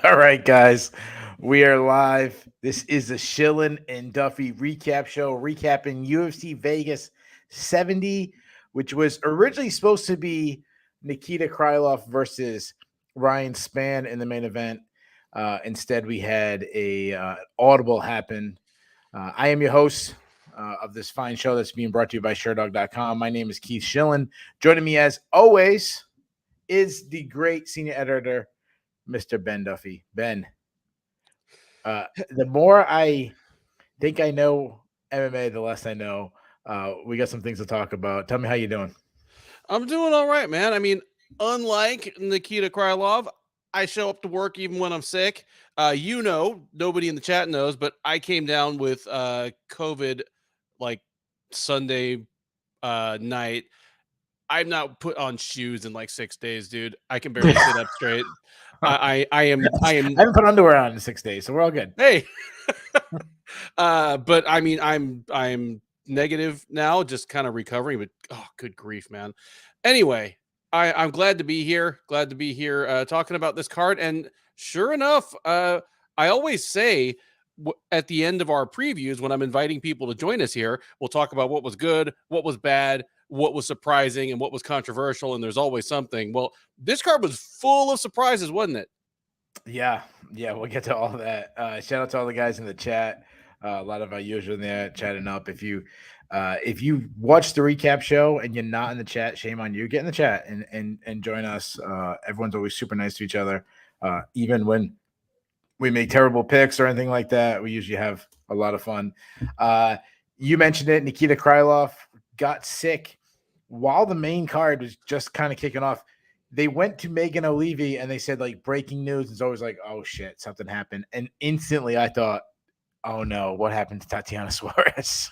All right, guys, we are live. This is the Shillan and Duffy recap show, recapping UFC Vegas 70, which was originally supposed to be Nikita Krylov versus Ryan Spann in the main event. Instead, we had a audible happen. I am your host of this fine show that's being brought to you by Sherdog.com. My name is Keith Shillan. Joining me, as always, is the great senior editor, Mr. Ben Duffy. Ben, the more I think I know MMA, the less I know. We got some things to talk about. Tell me how you doing. I'm doing all right, man. I mean, unlike Nikita Krylov, I show up to work even when I'm sick. Nobody in the chat knows, but I came down with COVID like Sunday night. I've not put on shoes in like 6 days, dude. I can barely sit up straight. I am. I haven't put underwear on in 6 days, so we're all good. Hey, but I mean, I'm negative now, just kind of recovering. But oh, good grief, man. Anyway, I'm glad to be here. Glad to be here talking about this card. And sure enough, I always say at the end of our previews when I'm inviting people to join us here, we'll talk about what was good, what was bad, what was surprising, and what was controversial. And there's always something. Well, this card was full of surprises, wasn't it? Yeah, we'll get to all that. Shout out to all the guys in the chat. A lot of our users in there chatting up. If you watch the recap show and you're not in the chat, shame on you. Get in the chat and join us. Everyone's always super nice to each other. Even when we make terrible picks or anything like that, we usually have a lot of fun. You mentioned it. Nikita Krylov got sick while the main card was just kind of kicking off. They went to Megan Olivi and they said, like, breaking news. It's always like, oh shit, something happened. And instantly I thought, oh no, what happened to Tatiana Suarez?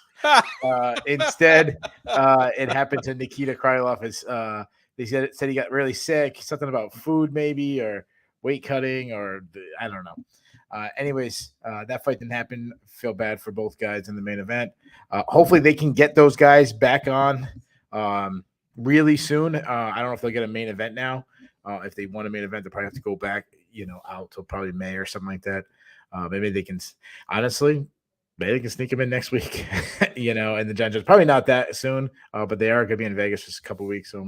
Instead, it happened to Nikita Krylov. They said he got really sick, something about food maybe, or weight cutting, or I don't know. Anyways, that fight didn't happen. Feel bad for both guys in the main event. Hopefully they can get those guys back on really soon. I don't know if they'll get a main event now. If they want a main event, they'll probably have to go back, out till probably May or something like that. Maybe they can, honestly, maybe they can sneak them in next week, and the judges probably not that soon, but they are going to be in Vegas for a couple of weeks. So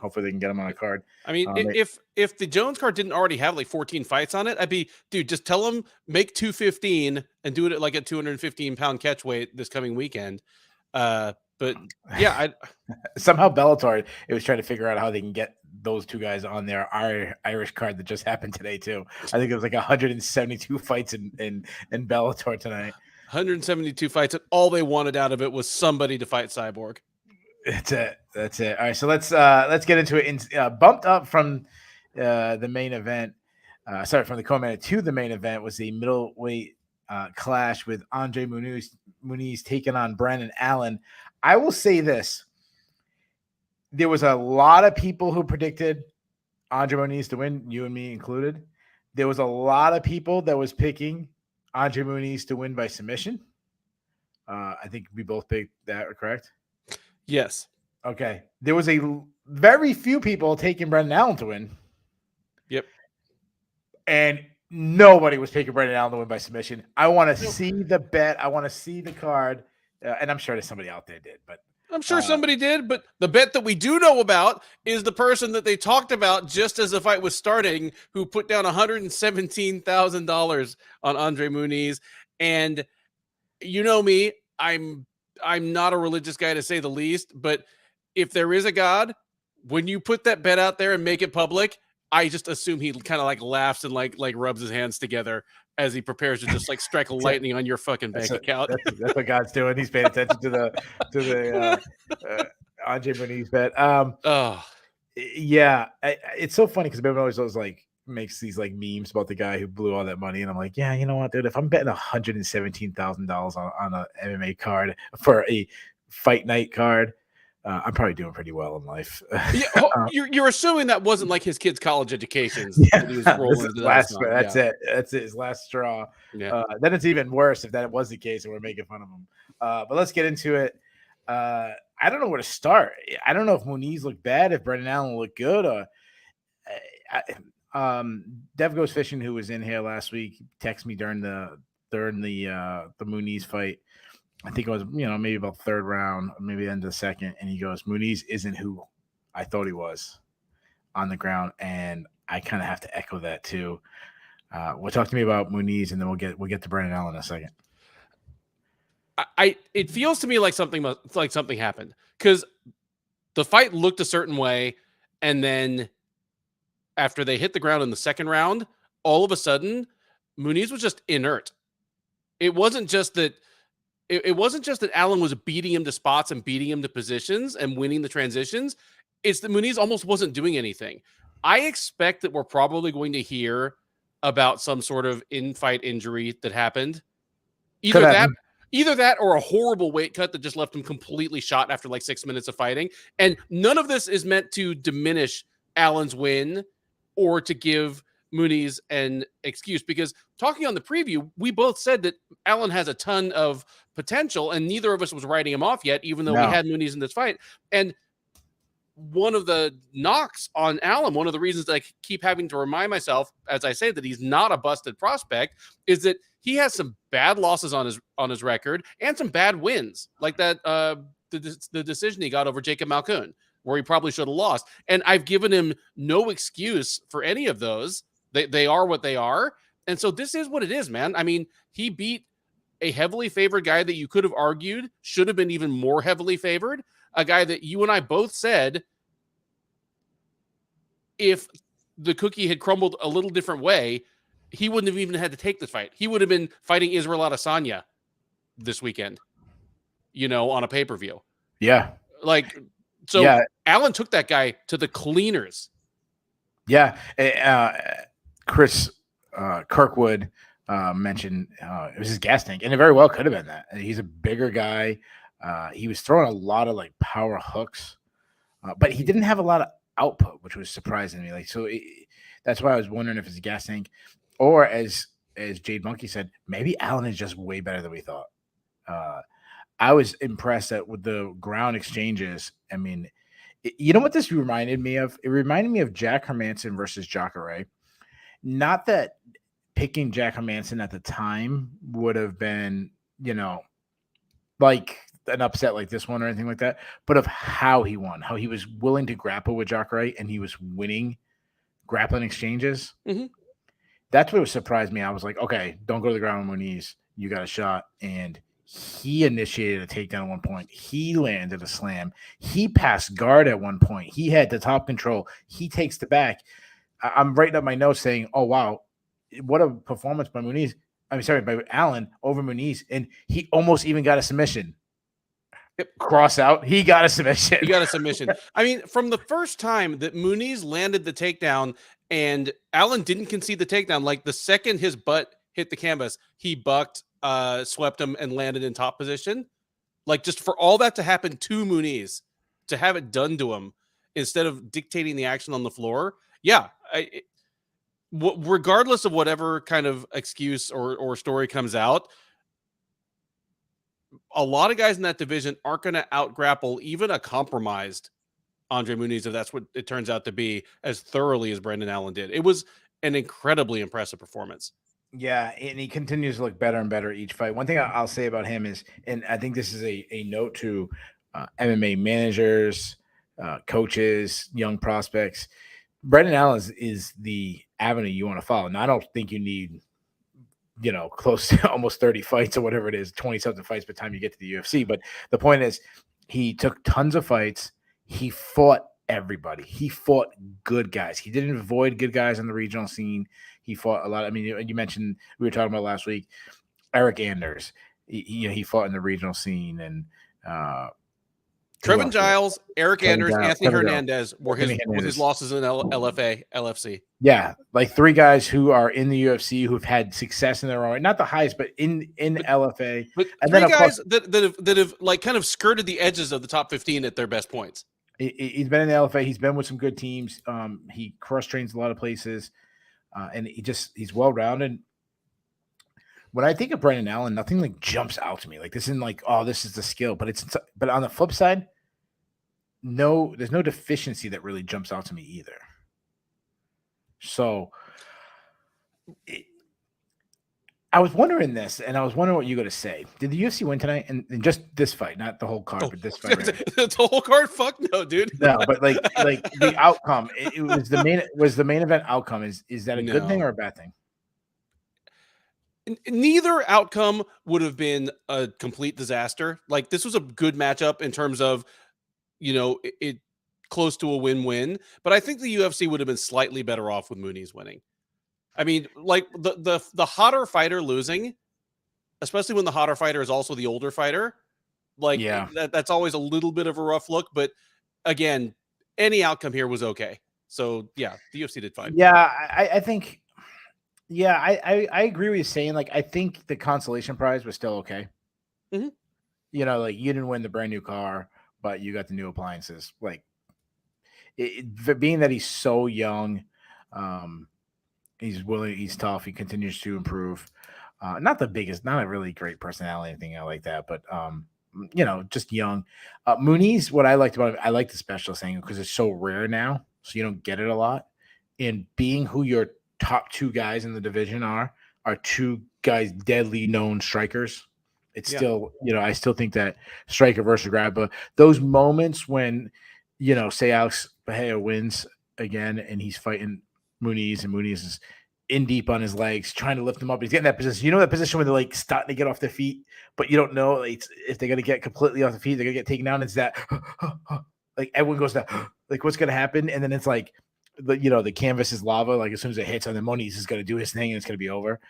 hopefully they can get them on a card. I mean, if the Jones card didn't already have like 14 fights on it, I'd be, dude, just tell them make 215 and do it at like a 215-pound catch weight this coming weekend. But yeah, somehow Bellator, it was trying to figure out how they can get those two guys on their Irish card that just happened today too. I think it was like 172 fights in Bellator tonight. 172 fights, and all they wanted out of it was somebody to fight Cyborg. That's it. All right, so let's get into it. Bumped up from the main event. From the co-main to the main event was the middleweight clash with Andre Muniz taking on Brandon Allen. I will say this. There was a lot of people who predicted Andre Muniz to win, you and me included. There was a lot of people that was picking Andre Muniz to win by submission. I think we both picked that, correct? Yes. Okay. There was a very few people taking Brandon Allen to win. Yep. And nobody was taking Brandon Allen to win by submission. I want to see the bet. I want to see the card. And I'm sure there's somebody out there did, but I'm sure somebody did. But the bet that we do know about is the person that they talked about just as the fight was starting, who put down $117,000 on Andre Muniz. And you know me, I'm not a religious guy to say the least, but if there is a God, when you put that bet out there and make it public, I just assume he kind of like laughs and like rubs his hands together as he prepares to just like strike lightning on your fucking bank account. That's what God's doing. He's paying attention to the Andre Muniz bet. Yeah, it's so funny because everyone always like makes these like memes about the guy who blew all that money, and I'm like, yeah, you know what, dude? If I'm betting $117,000 on an MMA card for a fight night card, I'm probably doing pretty well in life. Yeah, you're assuming that wasn't like his kid's college education. Yeah, that's it. That's his last straw. Yeah. Then it's even worse if that was the case and we're making fun of him. But let's get into it. I don't know where to start. I don't know if Muniz looked bad, if Brendan Allen looked good, or Dev Goes Fishing, who was in here last week, texted me during the Muniz fight. I think it was, maybe about third round, maybe the end of the second, and he goes, Muniz isn't who I thought he was on the ground, and I kind of have to echo that too. Well, talk to me about Muniz, and then we'll get to Brendan Allen in a second. It feels to me like something happened, because the fight looked a certain way, and then after they hit the ground in the second round, all of a sudden, Muniz was just inert. It wasn't just that Allen was beating him to spots and beating him to positions and winning the transitions. It's that Muniz almost wasn't doing anything. I expect that we're probably going to hear about some sort of in-fight injury that happened. Either that or a horrible weight cut that just left him completely shot after like 6 minutes of fighting. And none of this is meant to diminish Allen's win or to give Muniz an excuse, because talking on the preview, we both said that Allen has a ton of potential, and neither of us was writing him off yet, even though we had Muniz in this fight. And one of the knocks on Allen, one of the reasons that I keep having to remind myself, as I say, that he's not a busted prospect, is that he has some bad losses on his record and some bad wins, like that the decision he got over Jacob Malkoun, where he probably should have lost. And I've given him no excuse for any of those. They are what they are. And so this is what it is, man. I mean, he beat a heavily favored guy that you could have argued should have been even more heavily favored, a guy that you and I both said, if the cookie had crumbled a little different way, he wouldn't have even had to take the fight. He would have been fighting Israel Adesanya this weekend, on a pay-per-view. Yeah. Allen took that guy to the cleaners. Yeah. Chris Kirkwood mentioned it was his gas tank, and it very well could have been that. He's a bigger guy. He was throwing a lot of like power hooks, but he didn't have a lot of output, which was surprising to me. That's why I was wondering if it's a gas tank, or as Jade Monkey said, maybe Allen is just way better than we thought. I was impressed with the ground exchanges. I mean, you know what this reminded me of? It reminded me of Jack Hermanson versus Jacare. Not that picking Jack Hermanson at the time would have been, like an upset like this one or anything like that, but of how he won, how he was willing to grapple with Jacare and he was winning grappling exchanges. Mm-hmm. That's what surprised me. I was like, okay, don't go to the ground with Muniz. You got a shot. And he initiated a takedown at one point. He landed a slam. He passed guard at one point. He had the top control. He takes the back. I'm writing up my notes saying, oh, wow, what a performance by Muniz. By Allen over Muniz. And he almost even got a submission. Yep. Cross out. He got a submission. I mean, from the first time that Muniz landed the takedown and Allen didn't concede the takedown, like the second his butt hit the canvas, he bucked, swept him, and landed in top position. Like, just for all that to happen to Muniz, to have it done to him instead of dictating the action on the floor. Yeah. Regardless of whatever kind of excuse or story comes out, a lot of guys in that division aren't going to out-grapple even a compromised Andre Muniz, if that's what it turns out to be, as thoroughly as Brendan Allen did. It was an incredibly impressive performance. Yeah, and he continues to look better and better each fight. One thing I'll say about him is, and I think this is a note to MMA managers, coaches, young prospects, Brendan Allen is the avenue you want to follow. Now, I don't think you need close to almost 30 fights or whatever it is, 20-something fights by the time you get to the UFC. But the point is, he took tons of fights. He fought everybody. He fought good guys. He didn't avoid good guys on the regional scene. He fought a lot. I mean, you mentioned, we were talking about last week, Eric Anders. He fought in the regional scene. And Trevin Giles, Eric Anders, Anthony Hernandez were his losses in LFA, LFC. Yeah, like three guys who are in the UFC who've had success in their own right. Not the highest, but in LFA. But and three guys that have like kind of skirted the edges of the top 15 at their best points. He's been in the LFA. He's been with some good teams. He cross trains a lot of places, and he's well rounded. When I think of Brendan Allen, nothing like jumps out to me. Like this isn't like, oh, this is the skill, but on the flip side, there's no deficiency that really jumps out to me either. So I was wondering this, and I was wondering what you're going to say. Did the UFC win tonight? And just this fight, not the whole card, but this fight. Right? The whole card? Fuck no, dude. No, but like the outcome. It was the main event outcome. Is that a good thing or a bad thing? Neither outcome would have been a complete disaster. Like, this was a good matchup in terms of, it close to a win-win. But I think the UFC would have been slightly better off with Muniz winning. I mean, like the hotter fighter losing, especially when the hotter fighter is also the older fighter, like that's always a little bit of a rough look. But again, any outcome here was okay. So yeah, the UFC did fine. Yeah, I think. Yeah, I agree with you saying. Like, I think the consolation prize was still okay. Mm-hmm. Like you didn't win the brand new car, but you got the new appliances. Like, being that he's so young, he's willing, he's tough, he continues to improve. Not the biggest, not a really great personality, anything like that, but just young. Muniz, what I liked about him, I like the specialist angle because it's so rare now, so you don't get it a lot. And being who your top two guys in the division are two guys deadly known strikers. It's still, I still think that striker versus grabber, those moments when, say Alex Bahia wins again and he's fighting Muniz and Muniz is in deep on his legs, trying to lift him up. He's getting that position. That position where they're like starting to get off their feet, but you don't know if they're going to get completely off the feet, they're going to get taken down. It's that like everyone goes down, like what's going to happen? And then it's like, the canvas is lava. Like as soon as it hits on the Muniz is going to do his thing and it's going to be over.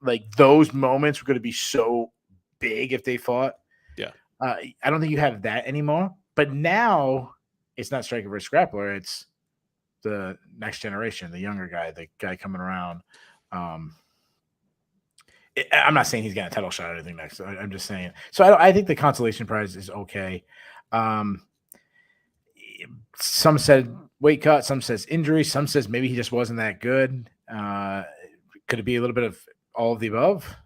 Like those moments were going to be so big if they fought. Yeah. I don't think you have that anymore. But now it's not striker versus grappler. It's the next generation, the younger guy, the guy coming around. I'm not saying he's got a title shot or anything next. I'm just saying. So I think the consolation prize is okay. Some said weight cut, some says injury, some says maybe he just wasn't that good. Could it be a little bit of all of the above?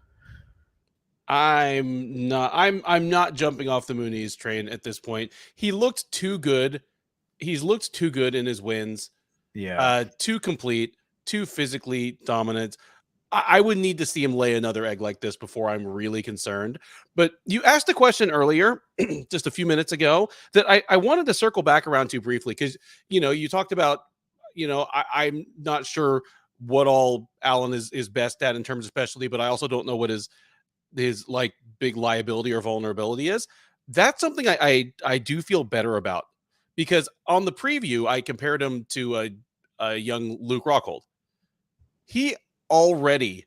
I'm not jumping off the Muniz train at this point. He looked too good. He's looked too good in his wins. Yeah. Too complete, too physically dominant. I would need to see him lay another egg like this before I'm really concerned. But you asked a question earlier, just a few minutes ago, that I wanted to circle back around to briefly because, you talked about, I'm not sure what all Allen is best at in terms of specialty, but I also don't know what his like big liability or vulnerability is. That's something I do feel better about because on the preview, I compared him to a young Luke Rockhold. He already,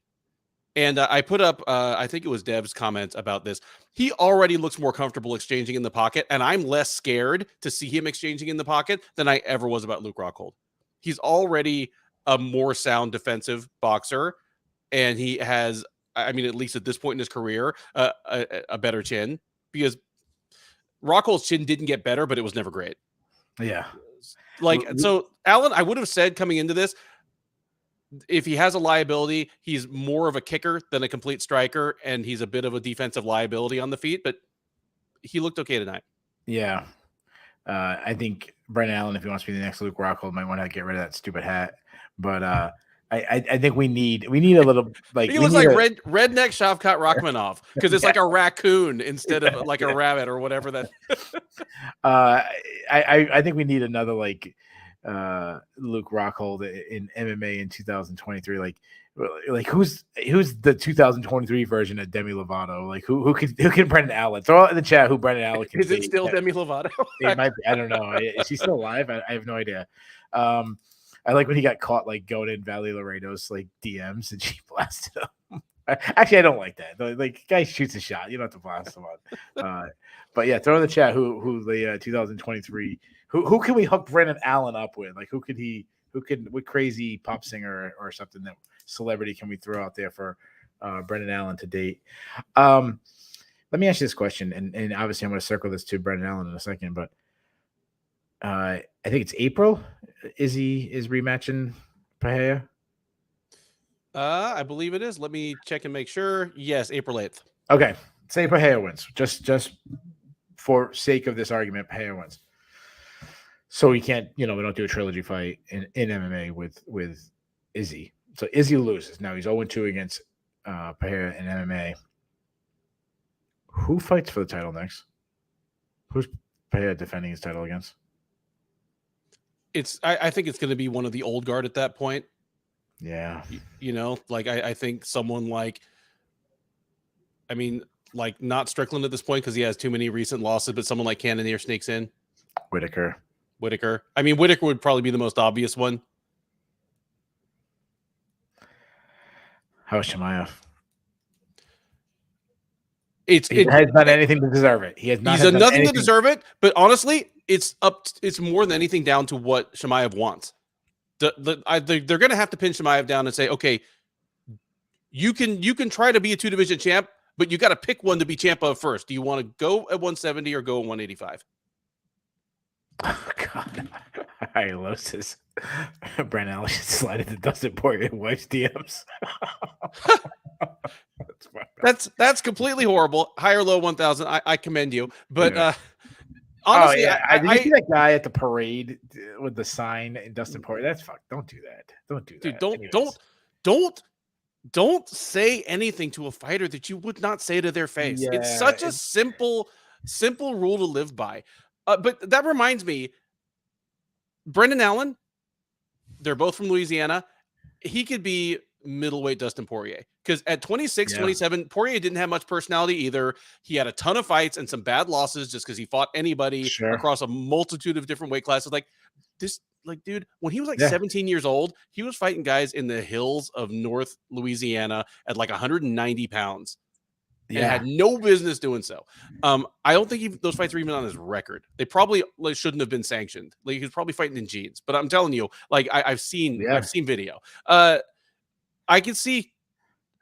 and I put up, I think it was Dev's comment about this. He already looks more comfortable exchanging in the pocket, and I'm less scared to see him exchanging in the pocket than I ever was about Luke Rockhold. He's already a more sound defensive boxer, and he has, I mean, at least at this point in his career, a better chin because Rockhold's chin didn't get better, but it was never great. Yeah. So Allen, I would have said coming into this, if he has a liability, he's more of a kicker than a complete striker, and he's a bit of a defensive liability on the feet, but he looked okay tonight. Yeah. I think Brendan Allen, if he wants to be the next Luke Rockhold, might want to get rid of that stupid hat. But I think we need a little like he looks like redneck Shavkat Rachmanov because it's like a raccoon instead of like a rabbit or whatever that. I think we need another like Luke Rockhold in MMA in 2023. Like who's the 2023 version of Demi Lovato? Like who can Brendan Allen? Throw out in the chat who Brendan Allen can be. Is it still Demi Lovato? It might be. I don't know. Is she still alive? I have no idea. I like when he got caught like going in Valley Laredo's like DMs and she blasted him. Actually, I don't like that. Like guy shoots a shot, you don't have to blast him on. But yeah, throw in the chat who the 2023 who can we hook Brendan Allen up with? Like what crazy pop singer or something that celebrity can we throw out there for Brendan Allen to date? Let me ask you this question, and obviously I'm going to circle this to Brendan Allen in a second, but I think it's April. Is rematching Pahea? I believe it is. Let me check and make sure. Yes, April 8th. Okay. Say Pahea wins. Just for sake of this argument, Pahea wins. So we can't, we don't do a trilogy fight in MMA with Izzy. So Izzy loses. Now he's 0-2 against Pereira in MMA. Who fights for the title next? Who's Pereira defending his title against? I think it's going to be one of the old guard at that point. Yeah. You know, like I think someone like, I mean, like not Strickland at this point because he has too many recent losses, but someone like Cannonier sneaks in. Whitaker. I mean, Whitaker would probably be the most obvious one. How's Chimaev? He has done anything to deserve it. He has not. He's done nothing to deserve it. But honestly, it's more than anything down to what Chimaev wants. They're going to have to pin Chimaev down and say, okay, you can try to be a 2-division champ, but you got to pick one to be champ of first. Do you want to go at 170 or go at 185? Oh God, I love this. Brandon Allen should slide into Dustin Poirier wife's DMs. That's completely horrible. High or low 1,000. I commend you, but honestly, did you see that guy at the parade with the sign in Dustin Poirier? That's fuck. Don't do that. Don't do that. Dude, don't say anything to a fighter that you would not say to their face. Yeah, it's such a simple rule to live by. But that reminds me, Brendan Allen, they're both from Louisiana. He could be middleweight Dustin Poirier because at 26, 27, Poirier didn't have much personality either. He had a ton of fights and some bad losses just because he fought anybody across a multitude of different weight classes. Dude, when he was 17 years old, he was fighting guys in the hills of North Louisiana at 190 pounds. And had no business doing so. I don't think those fights are even on his record. They probably shouldn't have been sanctioned. He was probably fighting in jeans. But I'm telling you, I've seen video. I can see,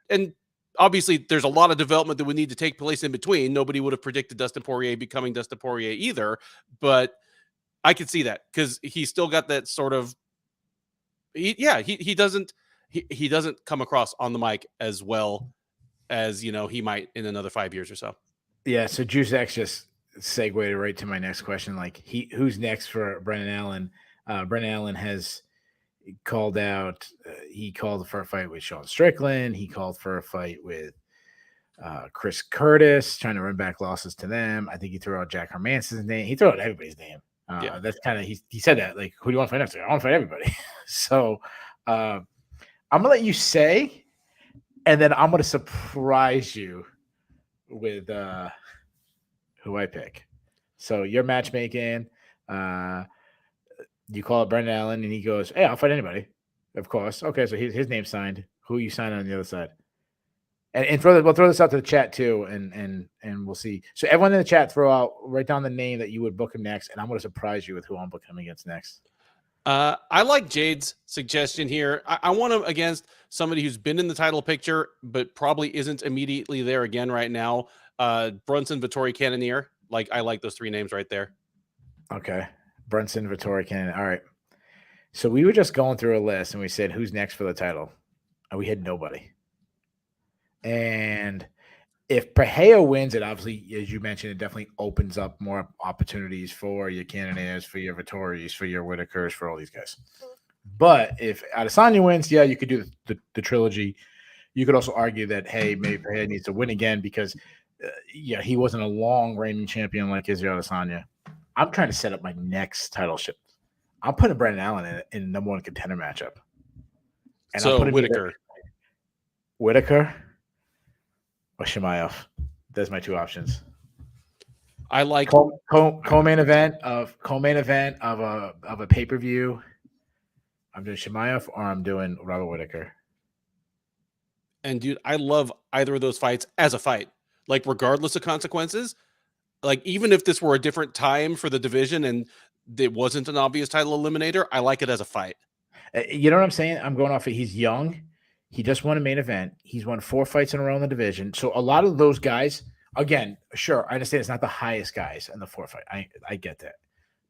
and obviously there's a lot of development that would need to take place in between. Nobody would have predicted Dustin Poirier becoming Dustin Poirier either. But I can see that because he's still got that sort of. He doesn't come across on the mic as well as he might in another 5 years or so. Yeah, so Juice X just segued right to my next question. Who's next for Brendan Allen? Brendan Allen has called out. He called for a fight with Sean Strickland. He called for a fight with Chris Curtis, trying to run back losses to them. I think he threw out Jack Hermansson's name. He threw out everybody's name. That's kind of he said that who do you want to fight next? I want to fight everybody. So I'm gonna let you say. And then I'm going to surprise you with who I pick. So you're matchmaking. You call it Brendan Allen, and he goes, "Hey, I'll fight anybody." Of course. Okay, so his name's signed. Who you sign on the other side? And we'll throw this out to the chat too, and we'll see. So everyone in the chat, write down the name that you would book him next, and I'm going to surprise you with who I'm booking him against next. I like Jade's suggestion here. I want him against somebody who's been in the title picture, but probably isn't immediately there again right now. Brunson, Vettori, Cannonier. I like those three names right there. Okay. Brunson, Vettori, Cannonier. All right. So we were just going through a list and we said, who's next for the title? And we had nobody. And if Pereira wins, it obviously, as you mentioned, it definitely opens up more opportunities for your Cannoniers, for your Vettoris, for your Whitakers, for all these guys. But if Adesanya wins, you could do the trilogy. You could also argue that, hey, maybe Pereira needs to win again because, he wasn't a long reigning champion like Israel Adesanya. I'm trying to set up my next title ship. I'm putting Brendan Allen in the number one contender matchup. And so Whitaker or Chimaev. There's my two options. I like co-main event of a pay-per-view. I'm doing Chimaev or I'm doing Robert Whitaker. And dude, I love either of those fights as a fight. Regardless of consequences, even if this were a different time for the division and it wasn't an obvious title eliminator, I like it as a fight. You know what I'm saying? I'm going off it. He's young. He just won a main event. He's won 4 fights in a row in the division. So a lot of those guys, again, sure, I understand it's not the highest guys in the 4 fight. I get that.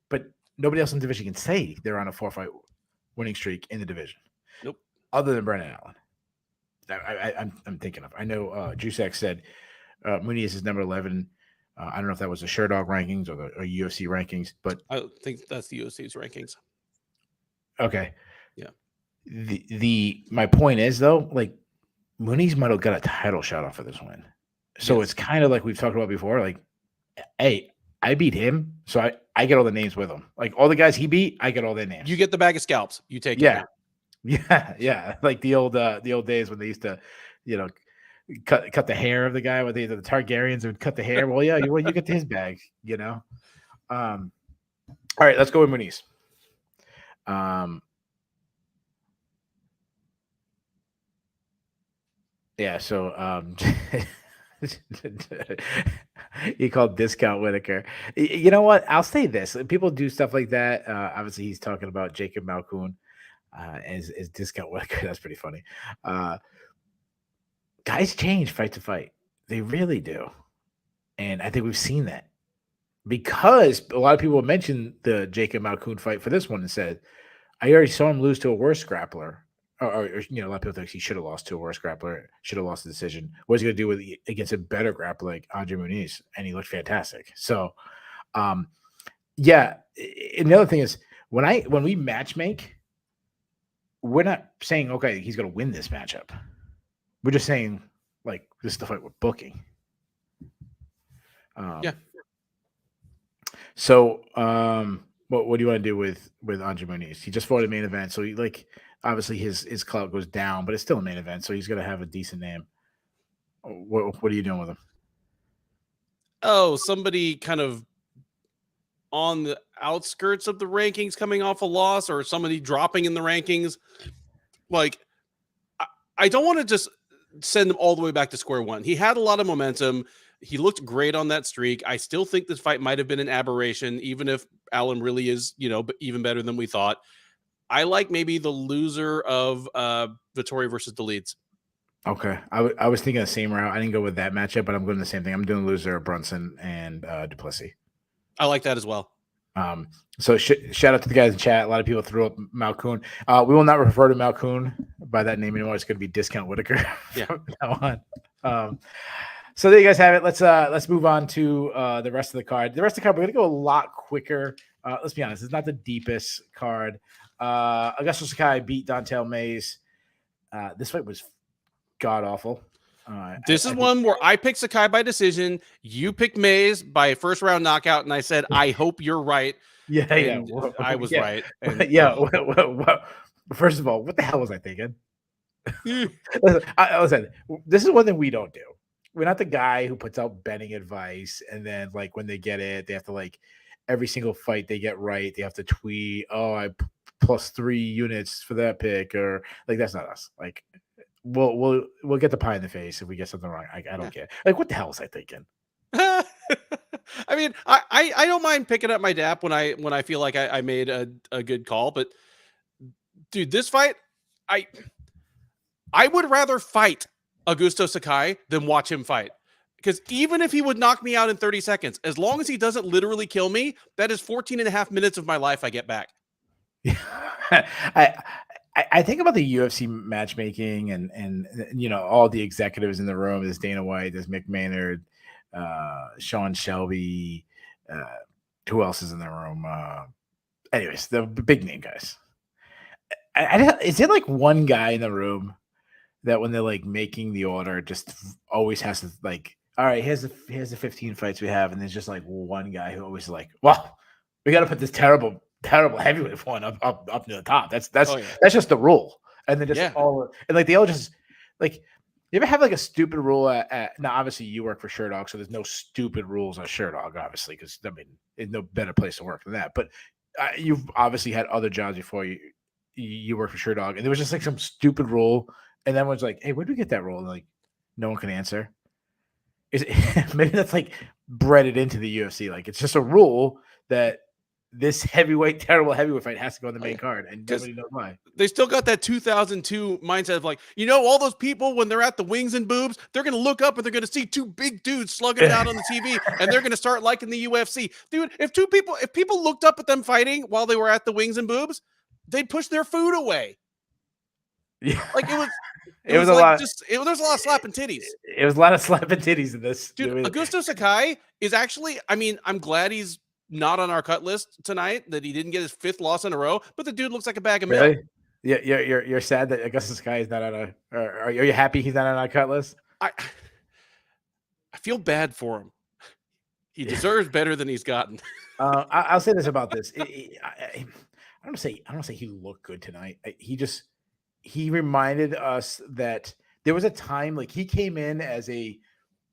But nobody else in the division can say they're on a 4-fight winning streak in the division. Nope. Other than Brendan Allen. I'm thinking of. I know Juice X said Muniz is number 11. I don't know if that was the Sherdog rankings or the UFC rankings, but I think that's the UFC's rankings. Okay. Yeah. My point is though, like Muniz might have got a title shot off of this win. So Yes. it's kind of like we've talked about before. Like, hey, I beat him, so I get all the names with him. Like all the guys he beat, I get all their names. You get the bag of scalps. You take it. Yeah, Man. yeah. Like the old days when they used to, you know, cut the hair of the guy. With the Targaryens would cut the hair. Well, yeah, you get his bag. You know. All right, let's go with Muniz. Yeah, so he called discount Whitaker. You know what? I'll say this. People do stuff like that. Obviously, he's talking about Jacob Malkoun as discount Whitaker. That's pretty funny. Guys change fight to fight. They really do. And I think we've seen that. Because a lot of people mentioned the Jacob Malkoun fight for this one and said, I already saw him lose to a worse grappler. Or a lot of people think he should have lost to a worse grappler, should have lost the decision. What's he going to do against a better grappler like Andre Muniz? And he looked fantastic. So, yeah. And the other thing is, when we matchmake, we're not saying, okay, he's going to win this matchup. We're just saying, like, this is the fight we're booking. Yeah. So, what do you want to do with Andre Muniz? He just fought a main event, so he obviously his clout goes down, but it's still a main event, so he's going to have a decent name. What are you doing with him? Oh, somebody kind of on the outskirts of the rankings coming off a loss, or somebody dropping in the rankings. Like, I don't want to just send him all the way back to square one. He had a lot of momentum. He looked great on that streak. I still think this fight might have been an aberration, even if Allen really is, even better than we thought. I like maybe the loser of Vettori versus the Leeds. Okay. I was thinking the same route. I didn't go with that matchup, but I'm going the same thing. I'm doing loser of Brunson and Duplessis. I like that as well. So shout out to the guys in chat. A lot of people threw up Malkoun. We will not refer to Malkoun by that name anymore. It's going to be Discount Whitaker from now on. So there you guys have it. Let's move on to the rest of the card. The rest of the card, we're going to go a lot quicker. Let's be honest. It's not the deepest card. Augusto Sakai beat Dontel Mays. This fight was god awful. This is one where I picked Sakai by decision. You picked Mays by a first round knockout, and I said, I hope you're right. Yeah. I was right. And, First of all, what the hell was I thinking? Listen, this is one thing we don't do. We're not the guy who puts out betting advice, and then like when they get it, they have to like every single fight they get right, they have to tweet, "Oh, I plus 3 units for that pick," or like that's not us. Like we'll get the pie in the face if we get something wrong. I don't care. Like what the hell was I thinking? I mean, I don't mind picking up my dap when I feel like I made a good call, but dude, this fight, I would rather fight Augusto Sakai than watch him fight. Because even if he would knock me out in 30 seconds, as long as he doesn't literally kill me, that is 14 and a half minutes of my life I get back. I think about the UFC matchmaking and all the executives in the room. There's Dana White, there's Mick Maynard, Sean Shelby. Who else is in the room? Anyways, the big name guys. Is there like one guy in the room that when they're like making the order, just always has to like, all right, here's the 15 fights we have, and there's just like one guy who always like, well, we got to put this terrible heavyweight one up near the top. That's just the rule, and then just all and like they all just like. You ever have like a stupid rule at now? Obviously, you work for Sherdog, so there's no stupid rules on Sherdog, obviously, because I mean, there's no better place to work than that. But you've obviously had other jobs before you work for Sherdog, and there was just like some stupid rule. And everyone's like, hey, where do we get that rule? And like, no one can answer. Maybe that's like breaded into the UFC. Like, it's just a rule that this terrible heavyweight fight has to go on the main card, and nobody knows why. They still got that 2002 mindset of like, all those people when they're at the Wings and Boobs, they're going to look up and they're going to see two big dudes slugging it out on the TV, and they're going to start liking the UFC. Dude, if people looked up at them fighting while they were at the Wings and Boobs, they'd push their food away. Yeah, like it was a like lot. There's a lot of slapping titties. It was a lot of slapping titties in this. Dude, Augusto Sakai is actually. I mean, I'm glad he's not on our cut list tonight. That he didn't get his 5th loss in a row. But the dude looks like a bag of milk. Yeah, you're sad that Augustus Sakai is not on a. Or are you happy he's not on our cut list? I feel bad for him. He deserves better than he's gotten. I'll say this about this. I don't say he looked good tonight. He reminded us that there was a time like he came in as a,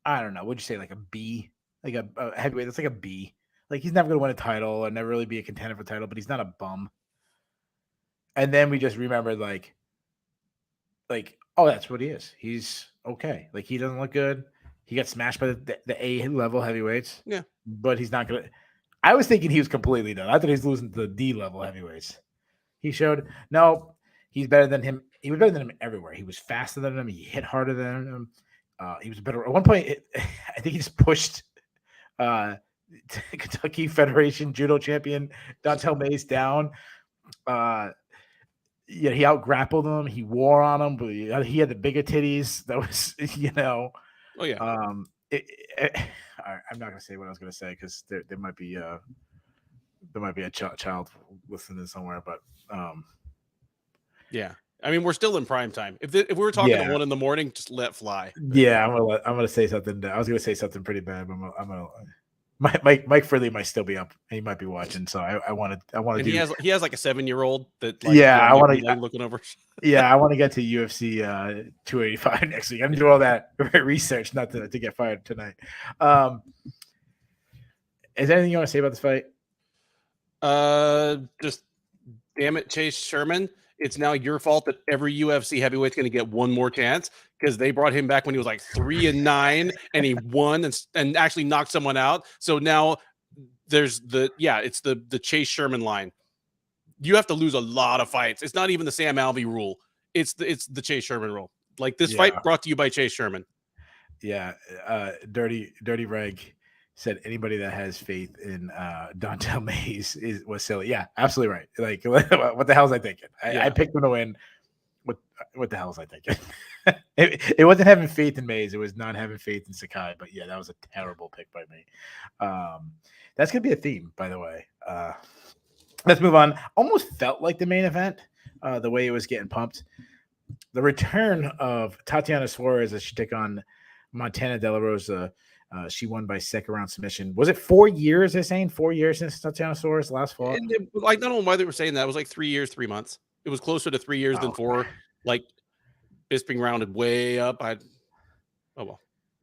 I don't know, what'd you say, like a B, like a heavyweight. That's like a B. Like he's never going to win a title or never really be a contender for a title, but he's not a bum. And then we just remembered like, oh, that's what he is. He's okay. Like he doesn't look good. He got smashed by the A level heavyweights. Yeah, but he's not gonna. I was thinking he was completely done. I thought he was losing to the D level heavyweights. He showed no. He's better than him. He was better than him everywhere. He was faster than him. He hit harder than him. He was better. At one point, I think he just pushed Kentucky Federation judo champion Dontel Mays down. Yeah, he out grappled him. He wore on him, but he had the bigger titties. That was, Oh yeah. I'm not gonna say what I was gonna say because there might be a child listening somewhere, but yeah. I mean, we're still in prime time. If we were talking at 1 a.m, just let fly. Yeah, I'm gonna say something. I was gonna say something pretty bad, but I'm gonna. Mike Fridley might still be up. He might be watching, so I want to. And he has like a 7-year-old that. Like, yeah, I want to looking over. Yeah, I want to get to UFC 285 next week. I'm gonna do all that research, not to get fired tonight. Is there anything you want to say about this fight? Just damn it, Chase Sherman. It's now your fault that every UFC heavyweight's going to get one more chance because they brought him back when he was like 3-9 and he won and actually knocked someone out. So now there's it's the Chase Sherman line. You have to lose a lot of fights. It's not even the Sam Alvey rule. It's the Chase Sherman rule. Like this fight brought to you by Chase Sherman. Yeah. Dirty Reg said anybody that has faith in Dontel Mays was silly. Yeah, absolutely right. Like, what the hell was I thinking? I picked him to win. What the hell was I thinking? It wasn't having faith in Mays. It was not having faith in Sakai. But yeah, that was a terrible pick by me. That's gonna be a theme, by the way. Let's move on. Almost felt like the main event, the way it was getting pumped. The return of Tatiana Suarez as she took on Montana De La Rosa. She won by second round submission. Was it 4 years? They're saying 4 years since Tatiana Suarez last fought. I don't know why they were saying that. It was like 3 years, 3 months. It was closer to 3 years than 4. Like Bisping rounded way up.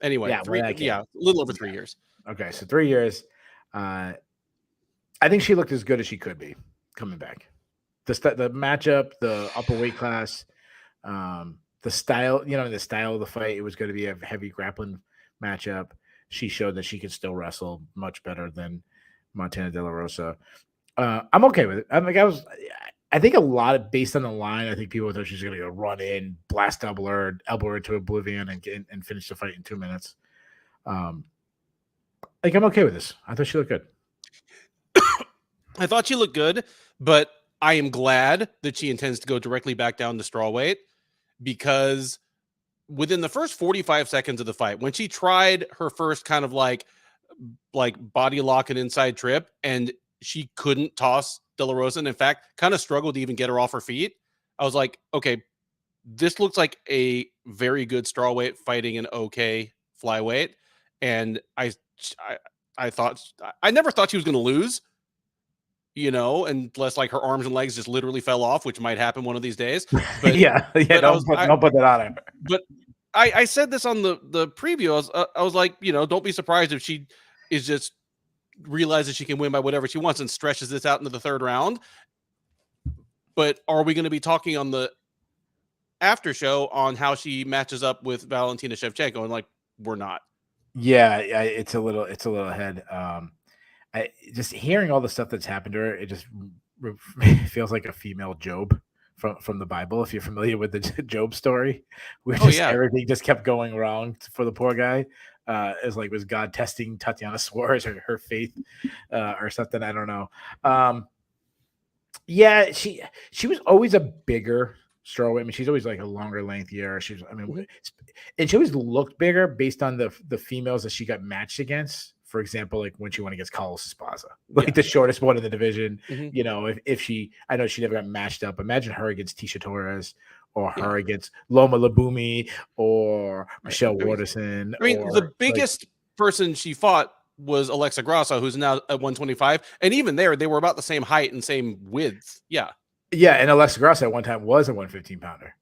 Anyway, a little over 3 years. Okay, so 3 years. I think she looked as good as she could be coming back. The matchup, the upper weight class, the style. The style of the fight. It was going to be a heavy grappling matchup. She showed that she could still wrestle much better than Montana De La Rosa. I'm okay with it. I think a lot of based on the line, I think people thought she's going to go run in, blast elbow her into oblivion, and finish the fight in 2 minutes. I'm okay with this. I thought she looked good. I thought she looked good, but I am glad that she intends to go directly back down to strawweight because within the first 45 seconds of the fight, when she tried her first kind of like body lock and inside trip, and she couldn't toss De La Rosa, and in fact, kind of struggled to even get her off her feet, I was like, okay, this looks like a very good strawweight fighting an okay flyweight. And I never thought she was going to lose, unless like her arms and legs just literally fell off, which might happen one of these days. But don't put that on her. But I said this on the preview. I was like, don't be surprised if she is just realizes she can win by whatever she wants and stretches this out into the third round. But are we going to be talking on the after show on how she matches up with Valentina Shevchenko? And like, we're not. Yeah, it's a little ahead. I just hearing all the stuff that's happened to her, it just feels like a female Job from the Bible. If you're familiar with the Job story, where everything just kept going wrong for the poor guy. It was God testing Tatiana Suarez or her faith or something. I don't know. She was always a bigger strawweight. I mean, she's always like a longer lengthier. And she always looked bigger based on the females that she got matched against for example, like when she went against Carlos Esparza, like the shortest one in the division. You know, if she, I know she never got matched up. Imagine her against Tisha Torres, or her against Loma Labumi, or Michelle Waterson. I mean, or the biggest person she fought was Alexa Grasso, who's now at 125, and even there, they were about the same height and same width. Yeah, and Alexa Grasso at one time was a 115 pounder.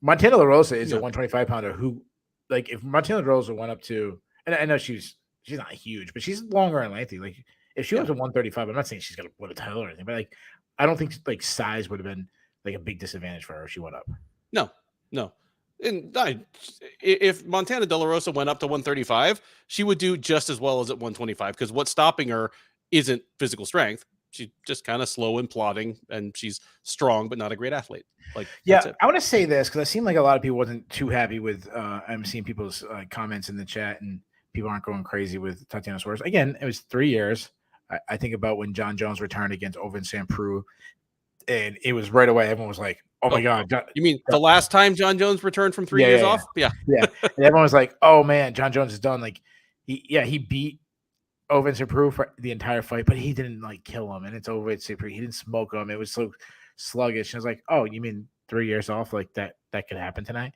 Montana La Rosa is a 125 pounder who, like, if Montana La Rosa went up to, and I know she's not huge, but she's longer and lengthy. Like, if she went to 135, I'm not saying she's gonna win a title or anything, but like, I don't think like size would have been like a big disadvantage for her if she went up. No. And if Montana De La Rosa went up to 135, she would do just as well as at 125, because what's stopping her isn't physical strength. She's just kind of slow and plodding, and she's strong, but not a great athlete. Like, I want to say this because I seem like a lot of people wasn't too happy with. I'm seeing people's comments in the chat, and people aren't going crazy with Tatiana Suarez. Again, it was 3 years. I think about when John Jones returned against Ovin Sanprou, and it was right away. Everyone was like, "Oh my God!" You mean the last time John Jones returned from 3 years off? Yeah. And everyone was like, "Oh man, John Jones is done." Like, he beat Ovin Sanprou for the entire fight, but he didn't like kill him, and it's Ovin Sanprou. He didn't smoke him. It was so sluggish. And I was like, "Oh, you mean 3 years off? Like that could happen tonight?"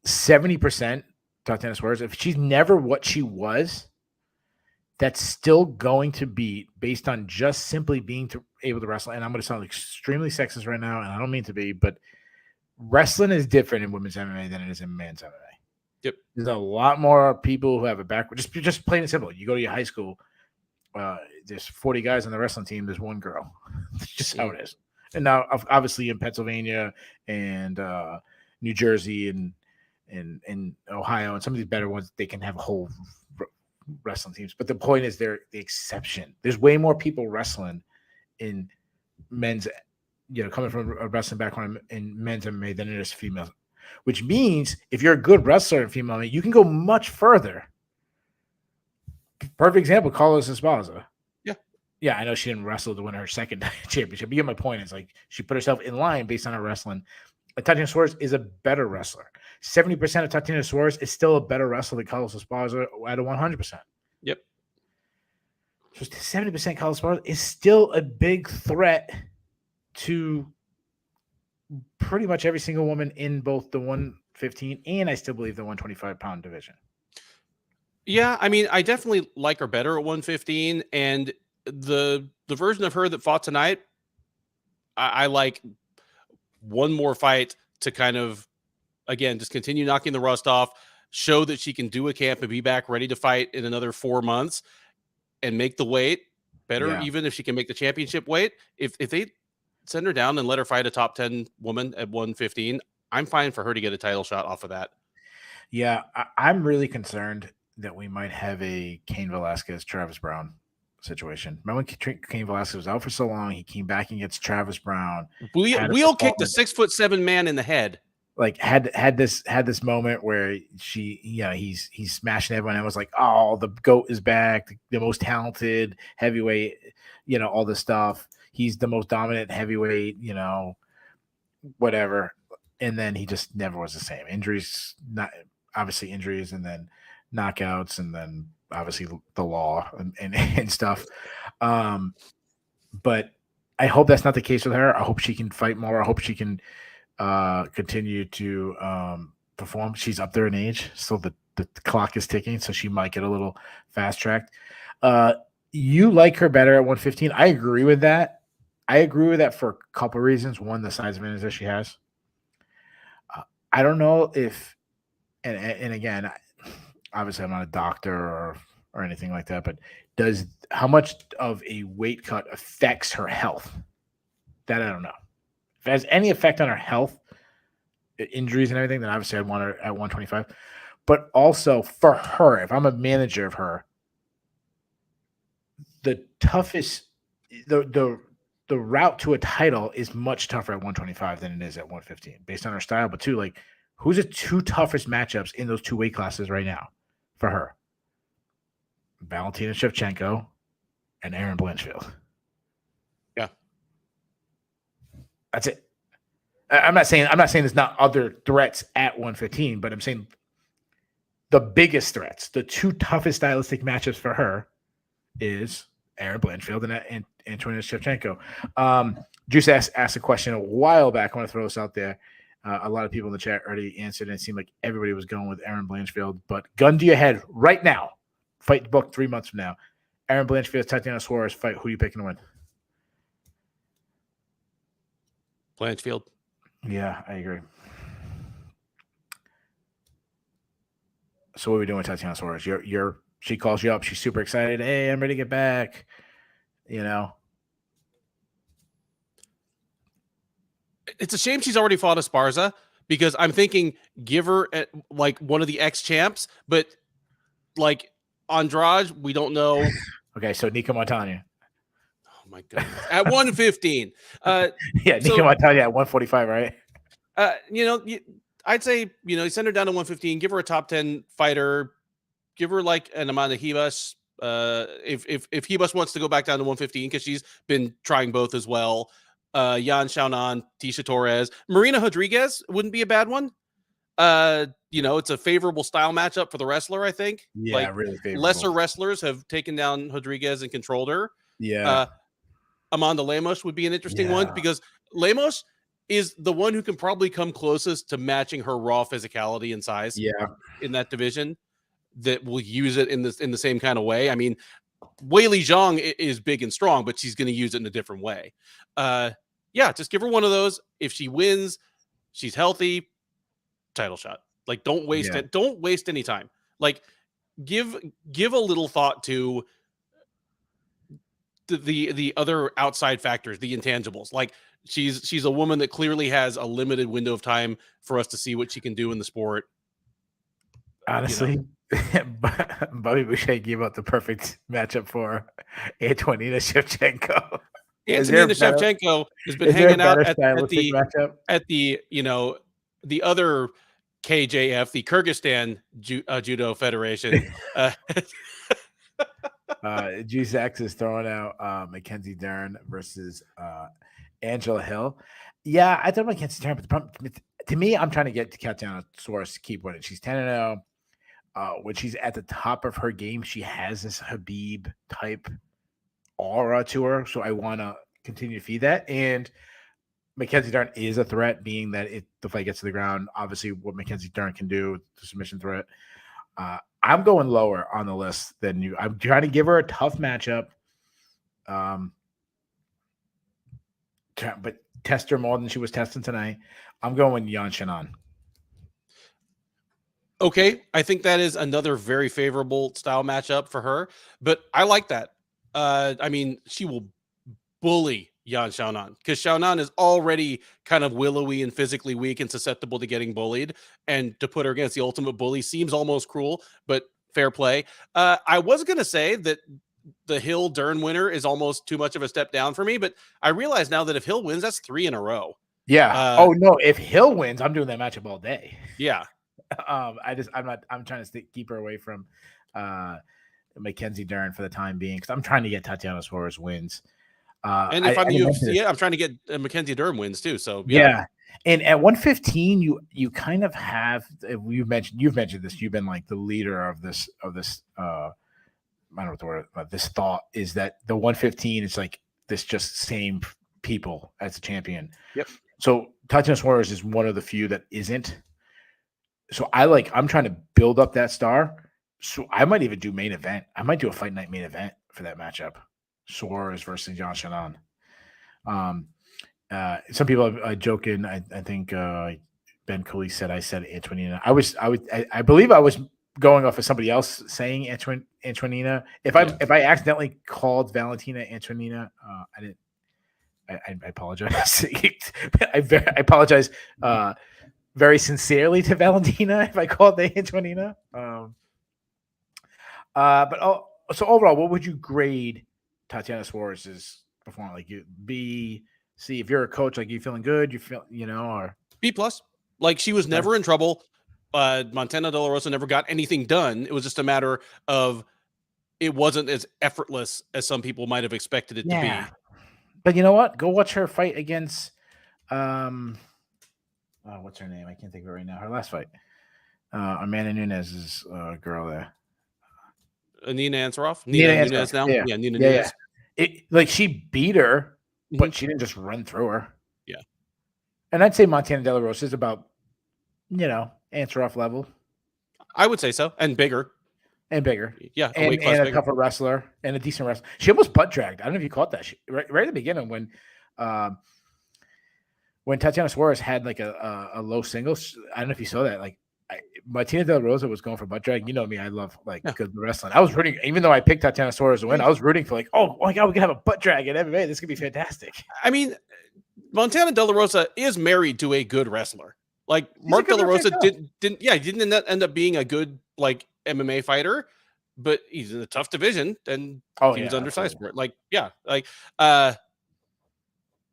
70% Tatiana Suarez. If she's never what she was, that's still going to be based on just simply being able to wrestle. And I'm going to sound extremely sexist right now, and I don't mean to be, but wrestling is different in women's MMA than it is in men's MMA. Yep. There's a lot more people who have a background. Just plain and simple. You go to your high school, there's 40 guys on the wrestling team. There's one girl. That's just how it is. And now, obviously, in Pennsylvania and New Jersey and Ohio and some of these better ones, they can have a whole wrestling teams. But the point is, they're the exception. There's way more people wrestling in men's, coming from a wrestling background in men's MMA than it is female. Which means if you're a good wrestler in female MMA, you can go much further. Perfect example, Carlos Esparza. Yeah, I know she didn't wrestle to win her second championship. But you get my point. It's like she put herself in line based on her wrestling. Tatiana Suarez is a better wrestler. 70% of Tatiana Suarez is still a better wrestler than Carlos Esparza at a 100%. Yep. So 70% Carlos Esparza is still a big threat to pretty much every single woman in both the 115 and I still believe the 125-pound division. Yeah, I mean, I definitely like her better at 115, and the version of her that fought tonight, I like one more fight to kind of, again, just continue knocking the rust off, show that she can do a camp and be back ready to fight in another 4 months and make the weight better, even if she can make the championship weight. If they send her down and let her fight a top 10 woman at 115, I'm fine for her to get a title shot off of that. Yeah, I'm really concerned that we might have a Cain Velasquez, Travis Brown situation. Remember when Cain Velasquez was out for so long, he came back and gets Travis Brown. Wheel kicked a 6'7" man in the head. Like had this moment where he's smashing everyone and was like, oh, the GOAT is back, the most talented heavyweight, all this stuff. He's the most dominant heavyweight, whatever. And then he just never was the same. Injuries, and then knockouts, and then obviously the law and stuff. But I hope that's not the case with her. I hope she can fight more. I hope she can continue to perform. She's up there in age, so the clock is ticking, so she might get a little fast tracked. You like her better at 115. I agree with that. I agree with that for a couple of reasons. One, the size advantage that she has. I don't know if, and again, obviously I'm not a doctor or anything like that, but how much of a weight cut affects her health? That I don't know. If it has any effect on her health, injuries and everything, then obviously I'd want her at 125. But also for her, if I'm a manager of her, the toughest, the route to a title is much tougher at 125 than it is at 115, based on her style. But too, like, who's the two toughest matchups in those two weight classes right now for her? Valentina Shevchenko and Erin Blanchfield. Yeah, that's it. I'm not saying there's not other threats at 115, but I'm saying the biggest threats, the two toughest stylistic matchups for her is Erin Blanchfield and Antonia Shevchenko. Juice asked a question a while back. I want to throw this out there. A lot of people in the chat already answered, and it seemed like everybody was going with Erin Blanchfield. But gun to your head right now, fight book 3 months from now. Erin Blanchfield, Tatiana Suarez fight. Who are you picking to win? Blanchfield. Yeah, I agree. So what are we doing with Tatiana Suarez? She calls you up. She's super excited. Hey, I'm ready to get back. You know. It's a shame she's already fought Esparza because I'm thinking give her at, like one of the ex-champs, but like Andrade, we don't know. Okay, so Nika Montana. Oh my goodness. At 115. Yeah, Nika Montana at 145, right? I'd say, you send her down to 115, give her a top 10 fighter, give her like an Amanda Ribas. If Ribas wants to go back down to 115, because she's been trying both as well. Yan Xiaonan, Tisha Torres, Marina Rodriguez wouldn't be a bad one. It's a favorable style matchup for the wrestler, I think. Yeah, really favorable. Lesser wrestlers have taken down Rodriguez and controlled her. Yeah. Amanda Lemos would be an interesting one because Lemos is the one who can probably come closest to matching her raw physicality and size in that division that will use it in the same kind of way. I mean, Weili Zhang is big and strong, but she's going to use it in a different way. Just give her one of those. If she wins, she's healthy, title shot. Like, don't waste it. Don't waste any time. Like, give a little thought to the other outside factors, the intangibles. Like, she's a woman that clearly has a limited window of time for us to see what she can do in the sport. Honestly, Bobby Boucher gave out the perfect matchup for Antonina Shevchenko. Antonina Shevchenko has been hanging out at the the other KJF, the Kyrgyzstan Judo Federation. G-Zax is throwing out Mackenzie Dern versus Angela Hill. Yeah, I thought Mackenzie Dern, but the problem, to me, I'm trying to get to Tatiana Suarez to keep winning. She's 10-0. When she's at the top of her game, she has this Habib type aura to her. So I want to continue to feed that. And Mackenzie Dern is a threat, being that if the fight gets to the ground, obviously what Mackenzie Dern can do, the submission threat. I'm going lower on the list than you. I'm trying to give her a tough matchup. But test her more than she was testing tonight. I'm going Yan Xiaonan. Okay, I think that is another very favorable style matchup for her, but I like that. I mean, she will bully Yan Xiaonan because Xiaonan is already kind of willowy and physically weak and susceptible to getting bullied, and to put her against the ultimate bully seems almost cruel, but fair play. I was going to say that the Hill Dern winner is almost too much of a step down for me, but I realize now that if Hill wins, that's 3 in a row. Yeah. If Hill wins, I'm doing that matchup all day. Yeah. I'm trying to keep her away from Mackenzie Dern for the time being, because I'm trying to get Tatiana Suarez wins. And if I'm the UFC, I'm trying to get Mackenzie Dern wins too. So yeah. And at 115, you kind of have, you've mentioned this. You've been like the leader of this. I don't know what the word, but this thought is that the 115 is like this just same people as a champion. Yep. So Tatiana Suarez is one of the few that isn't. So I'm trying to build up that star. So I might even do main event. I might do a fight night main event for that matchup. Suarez versus Yan Xiaonan. Some people are joking. I think Ben Cooley said I said Antonina. I believe I was going off of somebody else saying Antonina. If I accidentally called Valentina Antonina, I didn't. I apologize. I apologize very sincerely to Valentina if I called the Antonina. So overall, what would you grade Tatiana Suarez's performance? Like B, C. If you're a coach, like you feeling good, you feel or B+. Like she was never in trouble. Montana De La Rosa never got anything done. It was just a matter of it wasn't as effortless as some people might have expected it to be. But you know what? Go watch her fight against what's her name? I can't think of it right now. Her last fight. Amanda Nunes' girl there. Nina Ansaroff? Nina Nina Ansaroff, Nunes now? yeah. Yeah, Nina Yeah, Nunes. Like she beat her, but Mhm. she didn't just run through her. Yeah. And I'd say Montana De La Rosa is about, Ansaroff level I would say so, and bigger. and bigger. Yeah, a And weight class a bigger. tougher wrestler and a decent wrestler. She almost butt dragged. I don't know if you caught that. Right at the beginning when Tatiana Suarez had like a low singles. I don't know if you saw that. Like Martina De La Rosa was going for butt drag. You know me, I love like Yeah. good wrestling. I was rooting, even though I picked Tatiana Suarez to win, I was rooting for like, oh my god, we can have a butt drag in MMA. This could be fantastic. I mean, Montana De La Rosa is married to a good wrestler. Like He's a Mark De good La Rosa wrestler. didn't end up being a good like MMA fighter, but he's in a tough division and Oh he was yeah, undersized absolutely. for it. Like, yeah, like uh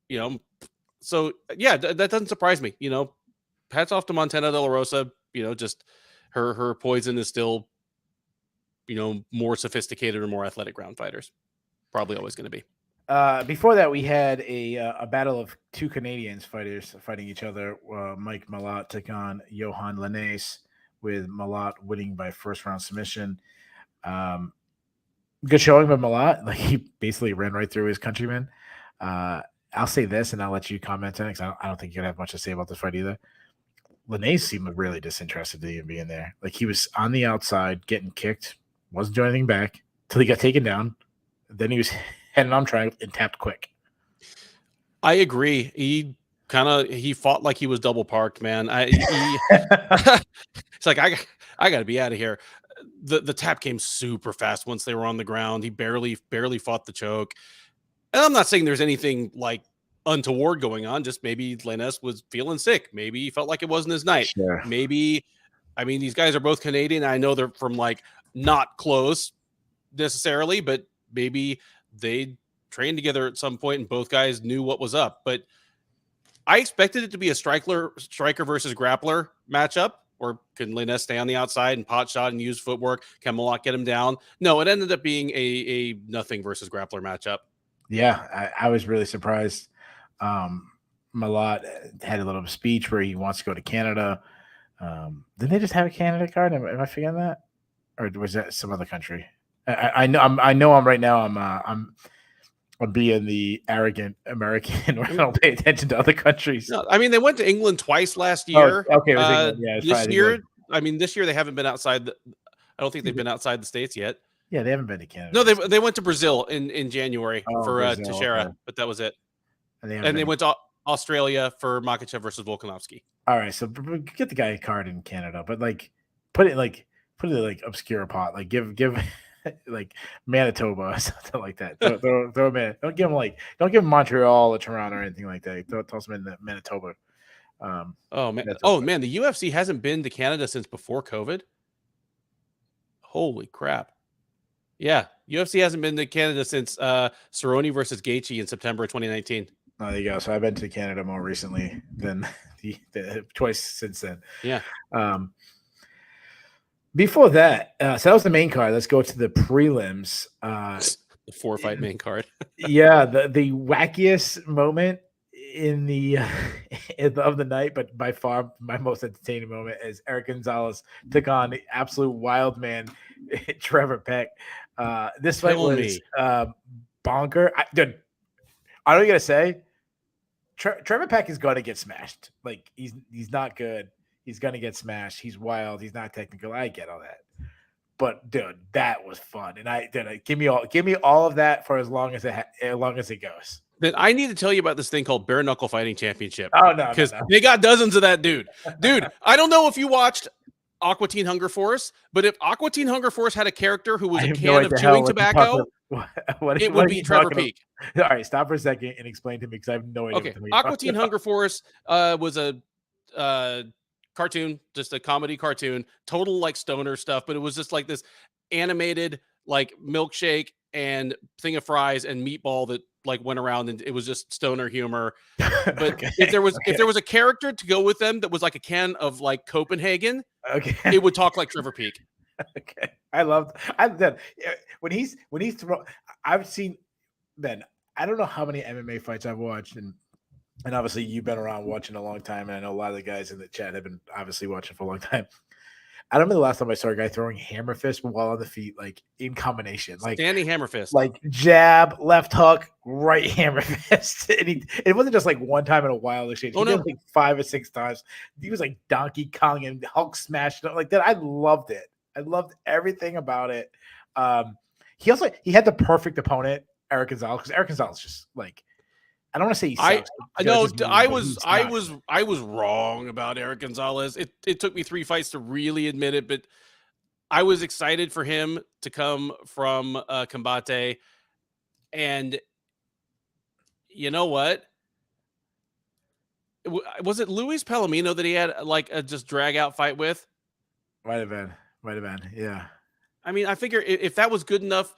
you know, so yeah, that doesn't surprise me. Hats off to Montana De La Rosa. Just her poison is still, more sophisticated or more athletic ground fighters. Probably always going to be. Before that, we had a battle of two Canadians fighters fighting each other. Mike Malott took on Johan Linnaeus, with Malott winning by first round submission. Good showing by Malott. Like he basically ran right through his countryman. I'll say this, and I'll let you comment on it because I don't think you're gonna have much to say about this fight either. Linnaeus seemed really disinterested in even being there. Like he was on the outside getting kicked, wasn't doing anything back till he got taken down. Then he was heading on triangle and tapped quick. I agree. He fought like he was double parked, man. It's like I got to be out of here. The tap came super fast once they were on the ground. He barely fought the choke. And I'm not saying there's anything like untoward going on. Just maybe Linnaeus was feeling sick. Maybe he felt like it wasn't his night. Sure. Maybe, I mean, these guys are both Canadian. I know they're from like not close necessarily, but maybe they trained together at some point and both guys knew what was up. But I expected it to be a striker versus grappler matchup. Or can Linnaeus stay on the outside and pot shot and use footwork? Can Malott get him down? No, it ended up being a nothing versus grappler matchup. Yeah, I was really surprised. Malott had a little speech where he wants to go to Canada. Didn't they just have a Canada card? Am I forgetting that, or was that some other country? I know. I'm right now. I'm being the arrogant American where I don't pay attention to other countries. No, I mean they went to England twice last year. Oh, okay, it was England. Yeah, this year, I mean this year they haven't been outside. I don't think they've been outside the States yet. Yeah, they haven't been to Canada. No, they went to Brazil in January for Brazil, Teixeira, okay. but that was it. And they went to Australia for Makhachev versus Volkanovski. All right, so get the guy a card in Canada, but like put it like obscure pot, like give like Manitoba or something like that. Throw him in. Don't give him Montreal or Toronto or anything like that. Toss him in Manitoba. Oh man, the UFC hasn't been to Canada since before COVID. Holy crap! Yeah, UFC hasn't been to Canada since Cerrone versus Gaethje in September 2019. Oh, there you go. So I've been to Canada more recently than the twice since then. Yeah. Before that, so that was the main card. Let's go to the prelims. The 4-fight main card. Yeah, the wackiest moment in the of the night, but by far my most entertaining moment is Eric Gonzalez took on the absolute wild man Trevor Peck. This fight was bonker. I don't know what you gotta say. Trevor Peck is gonna get smashed. Like he's not good. He's gonna get smashed. He's wild. He's not technical. I get all that. But dude, that was fun, and give me all of that for as long as it goes. Then I need to tell you about this thing called Bare Knuckle Fighting Championship. Oh no, because they got dozens of that dude. Dude, I don't know if you watched Aqua Teen Hunger Force, but if Aqua Teen Hunger Force had a character who was a can of chewing tobacco, it would be Trevor Peak. All right, stop for a second and explain to me because I have no idea. Okay, Aqua Teen Hunger Force was a cartoon, just a comedy cartoon, total like stoner stuff, but it was just like this animated like milkshake and thing of fries and meatball that like went around, and it was just stoner humor. But Okay, if there was a character to go with them that was like a can of like Copenhagen, okay, it would talk like Trevor Peak. Okay, when he's I've seen Ben. I don't know how many MMA fights I've watched, and obviously you've been around watching a long time, and I know a lot of the guys in the chat have been obviously watching for a long time. I don't remember the last time I saw a guy throwing hammer fist while on the feet, like in combination, like standing hammer fist, like jab, left hook, right hammer fist. And it wasn't just like one time in a wild exchange. He did like 5 or 6 times. He was like Donkey Kong and Hulk smashed like that. I loved it. I loved everything about it. He had the perfect opponent, Eric Gonzalez, because Eric Gonzalez just like, I don't want to say he sucks. I was wrong about Eric Gonzalez. It took me 3 fights to really admit it, but I was excited for him to come from Combate. And you know what? Was it Luis Palomino that he had like a just drag out fight with? Might have been. Yeah. I mean, I figure if that was good enough,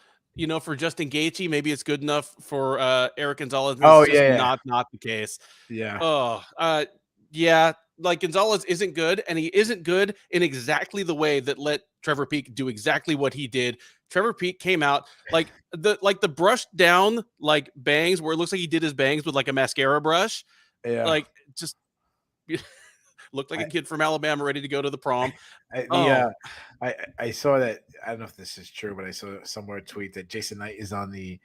for Justin Gaethje, maybe it's good enough for Eric Gonzalez. Not the case. Yeah. Yeah. Like Gonzalez isn't good, and he isn't good in exactly the way that let Trevor Peek do exactly what he did. Trevor Peek came out like the brushed down like bangs where it looks like he did his bangs with like a mascara brush. Yeah. Like just looked like a kid from Alabama ready to go to the prom. I saw that. I don't know if this is true, but I saw somewhere a tweet that Jason Knight is on the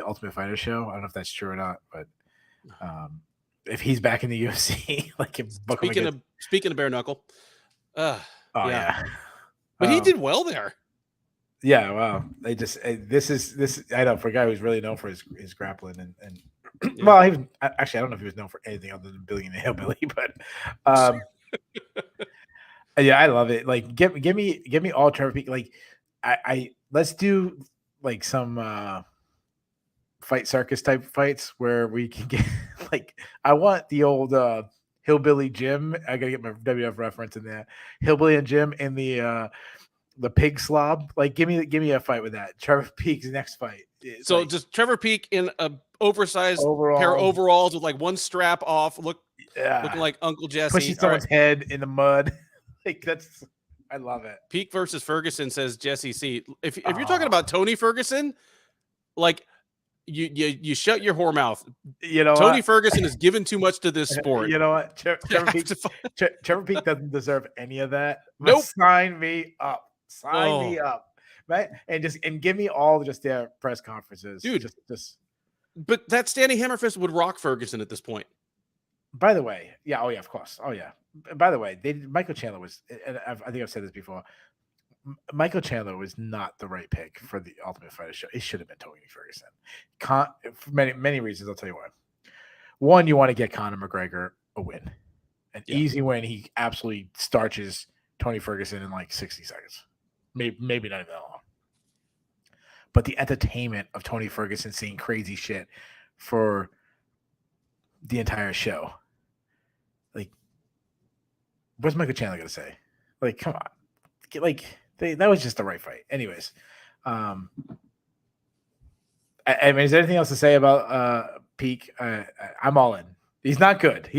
Ultimate Fighter show. I don't know if that's true or not, but if he's back in the UFC, like speaking of bare knuckle, yeah. But he did well there. Yeah, wow. They just this. I know, for a guy who's really known for his grappling and well, he was actually, I don't know if he was known for anything other than Billy and the Hillbilly, but yeah, I love it. Like, give me all Trevor Peek. Like, I let's do like some fight circus type fights where we can get like, I want the old Hillbilly Jim. I gotta get my WF reference in there. Hillbilly and Jim in the pig slob. Like, give me a fight with that. Trevor Peek's next fight. So like, just Trevor Peek in a oversized pair of overalls with like one strap off, looking like Uncle Jesse, pushing someone's head in the mud. Like, I love it. Peek versus Ferguson, says Jesse C. If you're talking about Tony Ferguson, like you shut your whore mouth. You know, Tony Ferguson has given too much to this sport. You know what? Trevor Peek doesn't deserve any of that. Nope. Sign me up. Sign me up. Right? And give me all just their press conferences. Dude. Just but that standing hammer fist would rock Ferguson at this point. By the way, yeah, oh yeah, of course. Oh yeah. By the way, Michael Chandler was, and I think I've said this before, Michael Chandler was not the right pick for the Ultimate Fighter show. It should have been Tony Ferguson. For many reasons, I'll tell you why. One, you want to get Conor McGregor a win. An easy win. He absolutely starches Tony Ferguson in like 60 seconds. Maybe not even that long. But the entertainment of Tony Ferguson seeing crazy shit for the entire show. Like, what's Michael Chandler going to say? Like, come on. Like, that was just the right fight. Anyways. I mean, is there anything else to say about Peek? I'm all in. He's not good.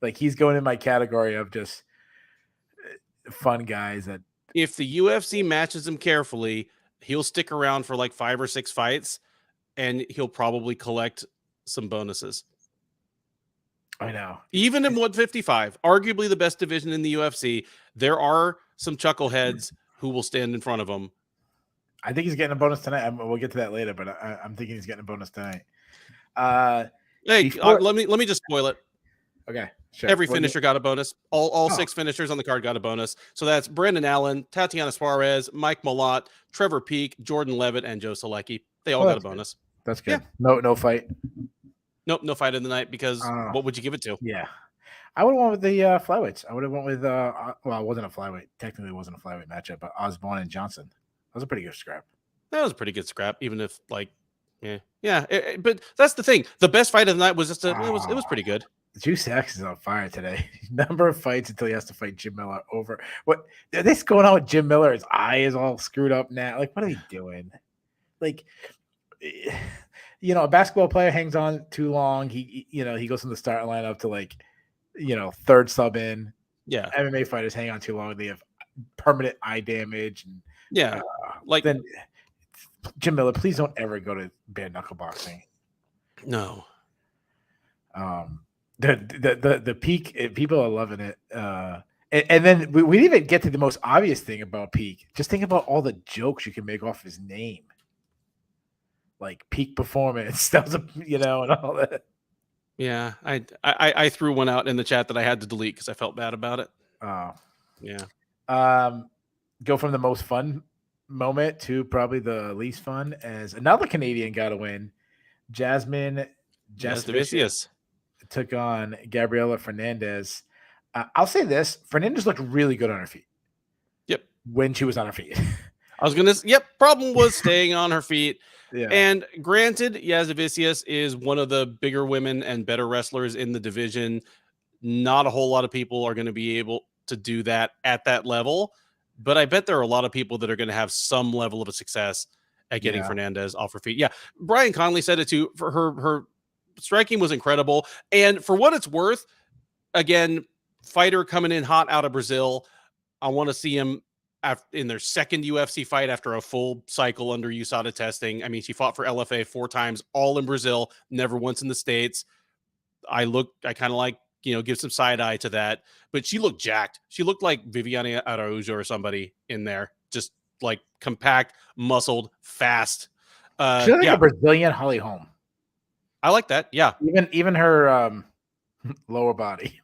But he's going in my category of just fun guys that, if the UFC matches him carefully, he'll stick around for like 5 or 6 fights, and he'll probably collect some bonuses. I know. Even in 155, arguably the best division in the UFC, there are some chuckleheads who will stand in front of him. I think he's getting a bonus tonight. We'll get to that later, but I'm thinking he's getting a bonus tonight. Let me just spoil it. Okay. Sure. Every finisher got a bonus. All 6 finishers on the card got a bonus. So that's Brendan Allen, Tatiana Suarez, Mike Malott, Trevor Peek, Jordan Levitt, and Joe Selecki. They all got a bonus. Good. That's good. Yeah. No fight. Nope, no fight of the night, because what would you give it to? Yeah. I would have went with the flyweights. I would have went with well, it wasn't a flyweight. Technically, it wasn't a flyweight matchup, but Osborne and Johnson. That was a pretty good scrap. That was a pretty good scrap, even if but that's the thing. The best fight of the night was just it was pretty good. Juice X is on fire today. Number of fights until he has to fight Jim Miller over. What is this going on with Jim Miller? His eye is all screwed up now. Like, what are they doing? Like, a basketball player hangs on too long. He goes from the starting lineup to like, third sub in. Yeah. MMA fighters hang on too long. They have permanent eye damage. And, then Jim Miller, please don't ever go to bare knuckle boxing. No. The Peek, people are loving it. And then we didn't even get to the most obvious thing about Peak. Just think about all the jokes you can make off his name, like Peak Performance. That was and all that. Yeah, I threw one out in the chat that I had to delete because I felt bad about it. Oh, yeah. Go from the most fun moment to probably the least fun as another Canadian got a win. Yazovicius took on Gabriela Fernandez. I'll say this: Fernandez looked really good on her feet. Yep, when she was on her feet. I was gonna. Yep, problem was staying on her feet. Yeah. And granted, Yazovicius is one of the bigger women and better wrestlers in the division. Not a whole lot of people are going to be able to do that at that level, but I bet there are a lot of people that are going to have some level of a success at getting Fernandez off her feet. Yeah, Brian Conley said it too. For her striking was incredible, and for what it's worth, again, fighter coming in hot out of Brazil. I want to see him in their second UFC fight after a full cycle under USADA testing. I mean, she fought for LFA 4 times, all in Brazil, never once in the States. I kind of like, give some side eye to that, but she looked jacked. She looked like Viviane Araújo or somebody in there, just like compact, muscled, fast. She's like a Brazilian Holly Holm. I like that. Yeah. Even her lower body.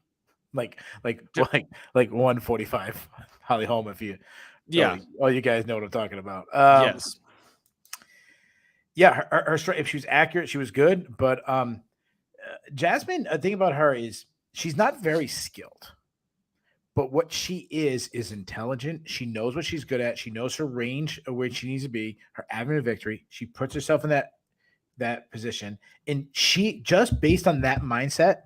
Like 145 Holly Holm, if you all you guys know what I'm talking about. Yes. Yeah, her if she was accurate, she was good. But Jasmine, the thing about her is she's not very skilled. But what she is intelligent. She knows what she's good at. She knows her range of where she needs to be, her avenue of victory. She puts herself in that position. And she, just based on that mindset,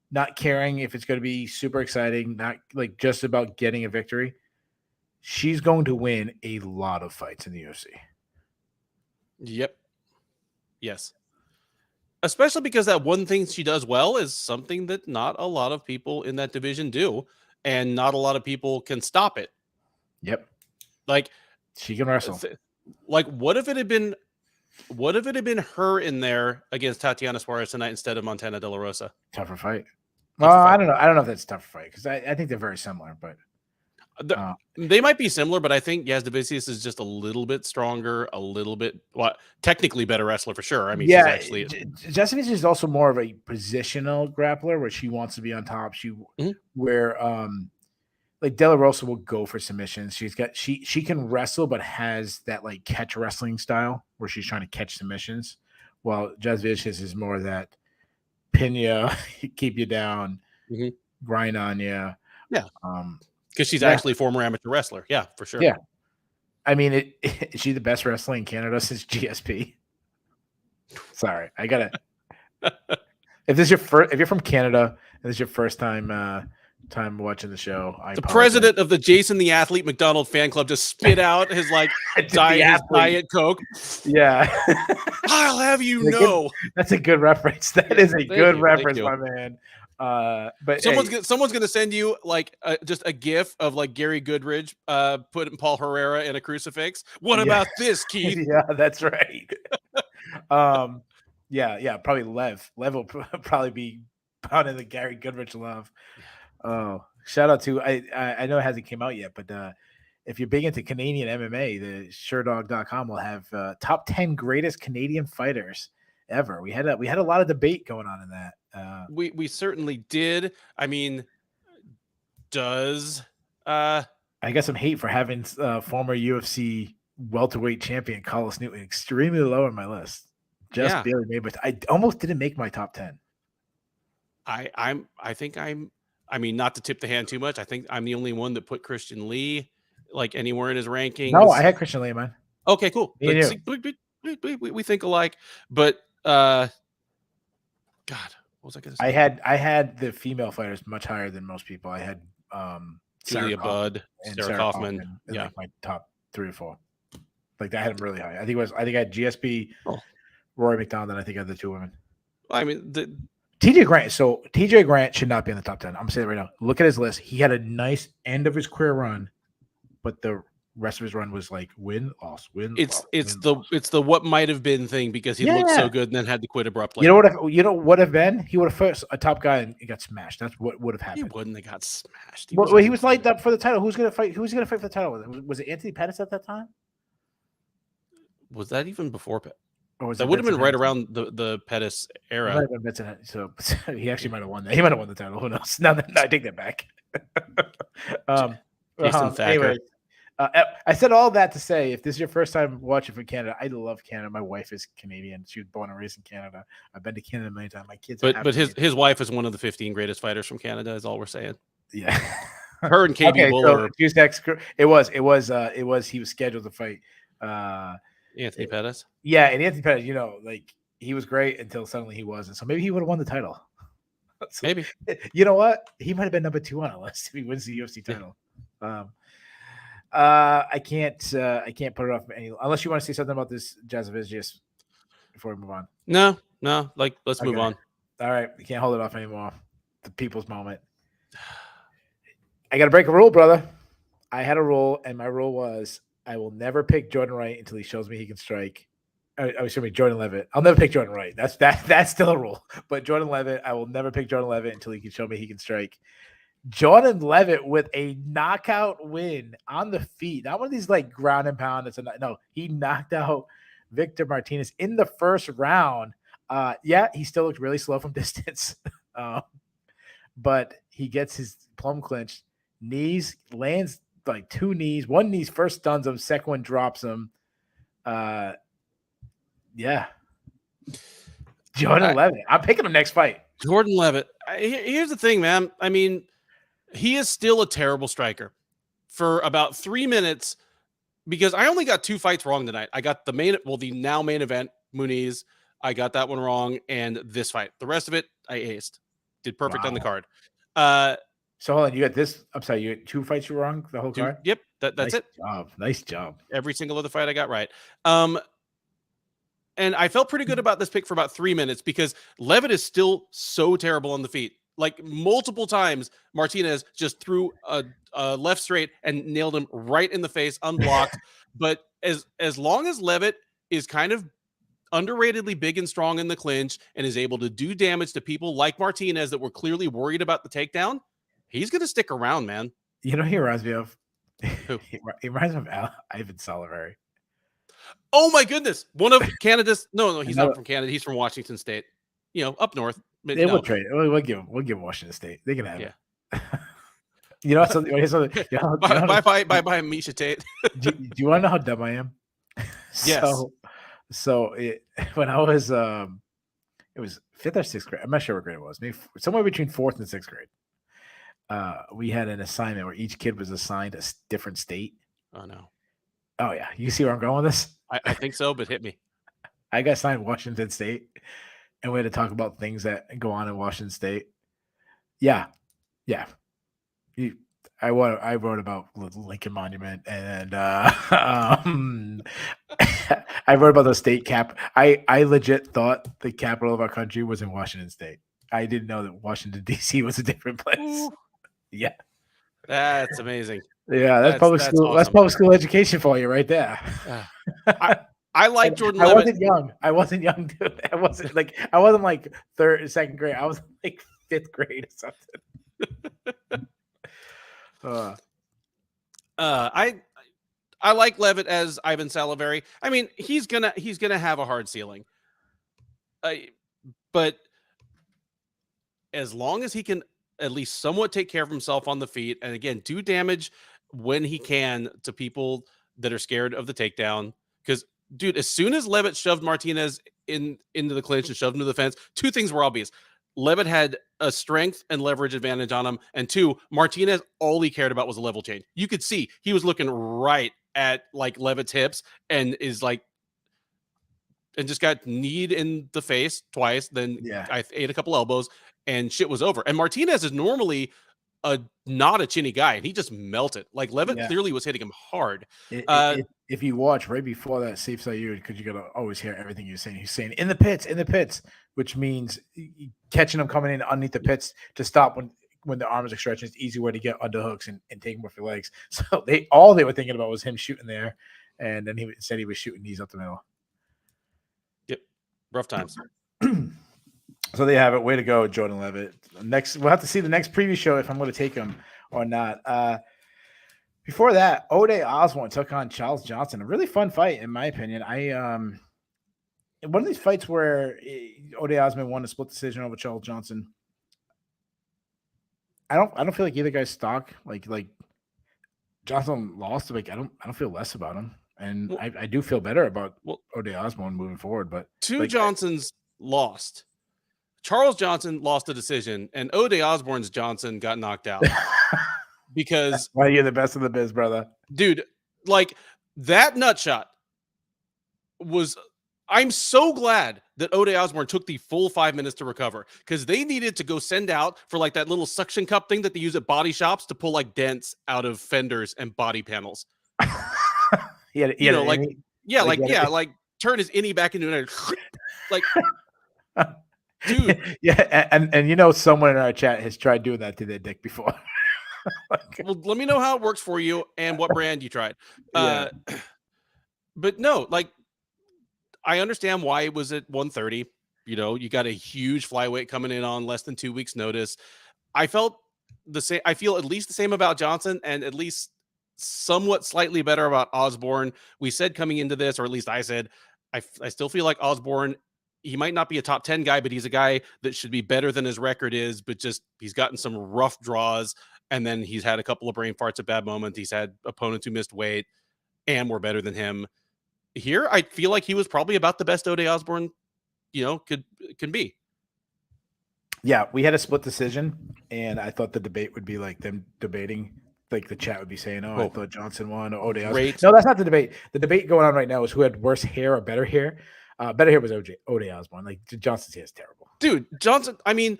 not caring if it's going to be super exciting, not like just about getting a victory, she's going to win a lot of fights in the UFC. Yep. Yes. Especially because that one thing she does well is something that not a lot of people in that division do, and not a lot of people can stop it. Yep. Like, she can wrestle. Like, what if it had been her in there against Tatiana Suarez tonight instead of Montana De La Rosa? Tougher fight. Well, I don't know. I don't know if that's a tougher fight because I think they're very similar, but they might be similar. But I think Yazovicius is just a little bit stronger, a little bit technically better wrestler for sure. I mean, she's actually Yazovicius is also more of a positional grappler where she wants to be on top. Where like De La Rosa will go for submissions. She can wrestle, but has that like catch wrestling style where she's trying to catch submissions, while Yazovicius is more that pin you, keep you down, grind on you. Yeah. Because she's actually a former amateur wrestler. Yeah, for sure. Yeah. I mean, is she the best wrestler in Canada since GSP? Sorry. I gotta if you're from Canada and this is your first time watching the show, the president of the Jason the Athlete McDonald fan club just spit out his like diet Coke. Yeah. I'll have you know. That's a good reference. That is a good reference, my man. But someone's gonna send you like just a gif of like Gary Goodridge putting Paul Herrera in a crucifix. What about this, Keith? Yeah, that's right. Yeah, probably Lev will probably be pounding the Gary Goodridge love. Oh, shout out to I know it hasn't came out yet, but if you're big into Canadian MMA, the Sherdog.com will have top 10 greatest Canadian fighters ever. We had a lot of debate going on in that. We certainly did. I mean, I got some hate for having former UFC welterweight champion Carlos Newton extremely low on my list. Just barely made, but I almost didn't make my top 10. I mean, not to tip the hand too much, I think I'm the only one that put Christian Lee like anywhere in his rankings. No, I had Christian Lee, man. Okay, cool. See, we think alike, but God, what was I going to say? I had the female fighters much higher than most people. I had Julia Budd, Sarah Kaufman. In like my top 3 or 4. Like I had them really high. I think I had GSP, Rory McDonald, and I think I had the 2 women. I mean, TJ Grant. So TJ Grant should not be in the top 10. I'm saying it right now. Look at his list. He had a nice end of his career run, but the rest of his run was like win, loss, win. It's loss. it's the what might have been thing because he looked so good and then had to quit abruptly. You know what have been? He would have first a top guy and he got smashed. That's what would have happened. He wouldn't have got smashed. Well, he was lined up for the title. Who's gonna fight? Who's gonna fight for the title? Was it Anthony Pettis at that time? Was that even before Pettis? Or was that would have been right around the Pettis era. So he actually might have won that. He might have won the title. Who knows? No, I take that back. Jason Thacker. Anyway, I said all that to say, if this is your first time watching from Canada, I love Canada. My wife is Canadian. She was born and raised in Canada. I've been to Canada many times. My kids, but his wife is one of the 15 greatest fighters from Canada. Is all we're saying. Yeah, her and KB Buller. It was. He was scheduled to fight Anthony Pettis. Yeah, and Anthony Pettis, like he was great until suddenly he wasn't. So maybe he would have won the title. So, maybe. You know what? He might have been number 2 on the list if he wins the UFC title. I can't put it off any unless you want to say something about this Yazovicius before we move on. No. Let's move on. All right, we can't hold it off anymore. The people's moment. I got to break a rule, brother. I had a rule, and my rule was I will never pick Jordan Wright until he shows me he can strike. Jordan Levitt. I'll never pick Jordan Wright. That's still a rule. But Jordan Levitt, I will never pick Jordan Levitt until he can show me he can strike. Jordan Levitt with a knockout win on the feet. Not one of these like ground and pound. He knocked out Victor Martinez in the first round. He still looked really slow from distance. But he gets his plum clinch. Knees, lands like 2 knees. One knee first stuns him, second one drops him. Jordan Levitt. I'm picking him next fight. Jordan Levitt. Here's the thing, man. I mean, he is still a terrible striker for about 3 minutes because I only got 2 fights wrong tonight. I got the now main event, Muniz. I got that one wrong, and this fight. The rest of it, I aced. Did perfect on the card. So hold on, you got this. I'm sorry, you had 2 fights you were wrong the whole card? Yep, that's it. Nice job. Every single other fight I got right. And I felt pretty good about this pick for about 3 minutes because Levitt is still so terrible on the feet. Like multiple times, Martinez just threw a left straight and nailed him right in the face, unblocked. But as long as Levitt is kind of underratedly big and strong in the clinch and is able to do damage to people like Martinez that were clearly worried about the takedown, he's going to stick around, man. You know, he reminds me of who? He reminds me of Ivan Salavari. Oh my goodness! One of Canada's. No, he's not from Canada. He's from Washington State. Up north. They will trade. We'll give him Washington State. They can have it. You know something? Bye, Misha Tate. Do you want to know how dumb I am? Yes. So when I was, it was 5th or 6th grade. I'm not sure what grade it was. Maybe somewhere between 4th and 6th grade. We had an assignment where each kid was assigned a different state. Oh no. Oh yeah, you see where I'm going with this? I think so, but hit me. I got assigned Washington State, and we had to talk about things that go on in Washington State. Yeah. I wrote about Lincoln Monument, and I wrote about the state cap. I legit thought the capital of our country was in Washington State. I didn't know that Washington D.C. was a different place. Ooh. Yeah, that's amazing. Yeah, that's public school. Awesome. That's public school education for you, right there. I like Jordan Levitt. I wasn't young, dude. I wasn't like 3rd or 2nd grade. I was like 5th grade or something. I like Levitt as Ivan Salavari. I mean, he's gonna have a hard ceiling. But as long as he can at least somewhat take care of himself on the feet, and again, do damage when he can to people that are scared of the takedown. Because, dude, as soon as Levitt shoved Martinez into the clinch and shoved him to the fence, 2 things were obvious. Levitt had a strength and leverage advantage on him. And 2, Martinez, all he cared about was a level change. You could see he was looking right at like Levitt's hips and just got kneed in the face twice. Then I ate a couple elbows and shit was over. And Martinez is normally not a chinny guy, and he just melted. Like Levitt clearly was hitting him hard. If you watch right before that safe side, because you gotta always hear everything you're saying. He's saying in the pits, which means catching him coming in underneath the pits to stop when the arms are stretching, it's easy way to get underhooks and take them with your legs. So all they were thinking about was him shooting there, and then he said he was shooting knees up the middle. Yep, rough times. So they have it. Way to go, Jordan Levitt. Next, we'll have to see the next preview show if I'm going to take him or not. Before that, Ode Osborne took on Charles Johnson. A really fun fight, in my opinion. One of these fights where Ode Osborne won a split decision over Charles Johnson. I don't feel like either guy's stock. Like Johnson lost. Like I don't feel less about him, and I do feel better about Ode Osborne moving forward. But Johnsons lost. Charles Johnson lost a decision, and Ode Osborne's Johnson got knocked out. Because why you're the best of the biz, brother. Dude, like that nut shot was. I'm so glad that Ode Osborne took the full 5 minutes to recover, because they needed to go send out for like that little suction cup thing that they use at body shops to pull like dents out of fenders and body panels. Like turn his innie back into an like, dude. Yeah, and someone in our chat has tried doing that to their dick before. Well, let me know how it works for you and what brand you tried. Yeah. But no, like, I understand why it was at 130. You got a huge flyweight coming in on less than 2 weeks' notice. I felt the same. I feel at least the same about Johnson, and at least somewhat slightly better about Osborne. We said coming into this, or at least I said, I still feel like Osborne, he might not be a top 10 guy, but he's a guy that should be better than his record is, but just he's gotten some rough draws, and then he's had a couple of brain farts at bad moments. He's had opponents who missed weight and were better than him. Here, I feel like he was probably about the best Ode Osborne, can be. Yeah, we had a split decision, and I thought the debate would be like them debating. Like the chat would be saying, I thought Johnson won or Ode Osborne. No, that's not the debate. The debate going on right now is who had worse hair or better hair. Better hair was Ode Osborne. Like Johnson's hair is terrible. Dude, Johnson, I mean,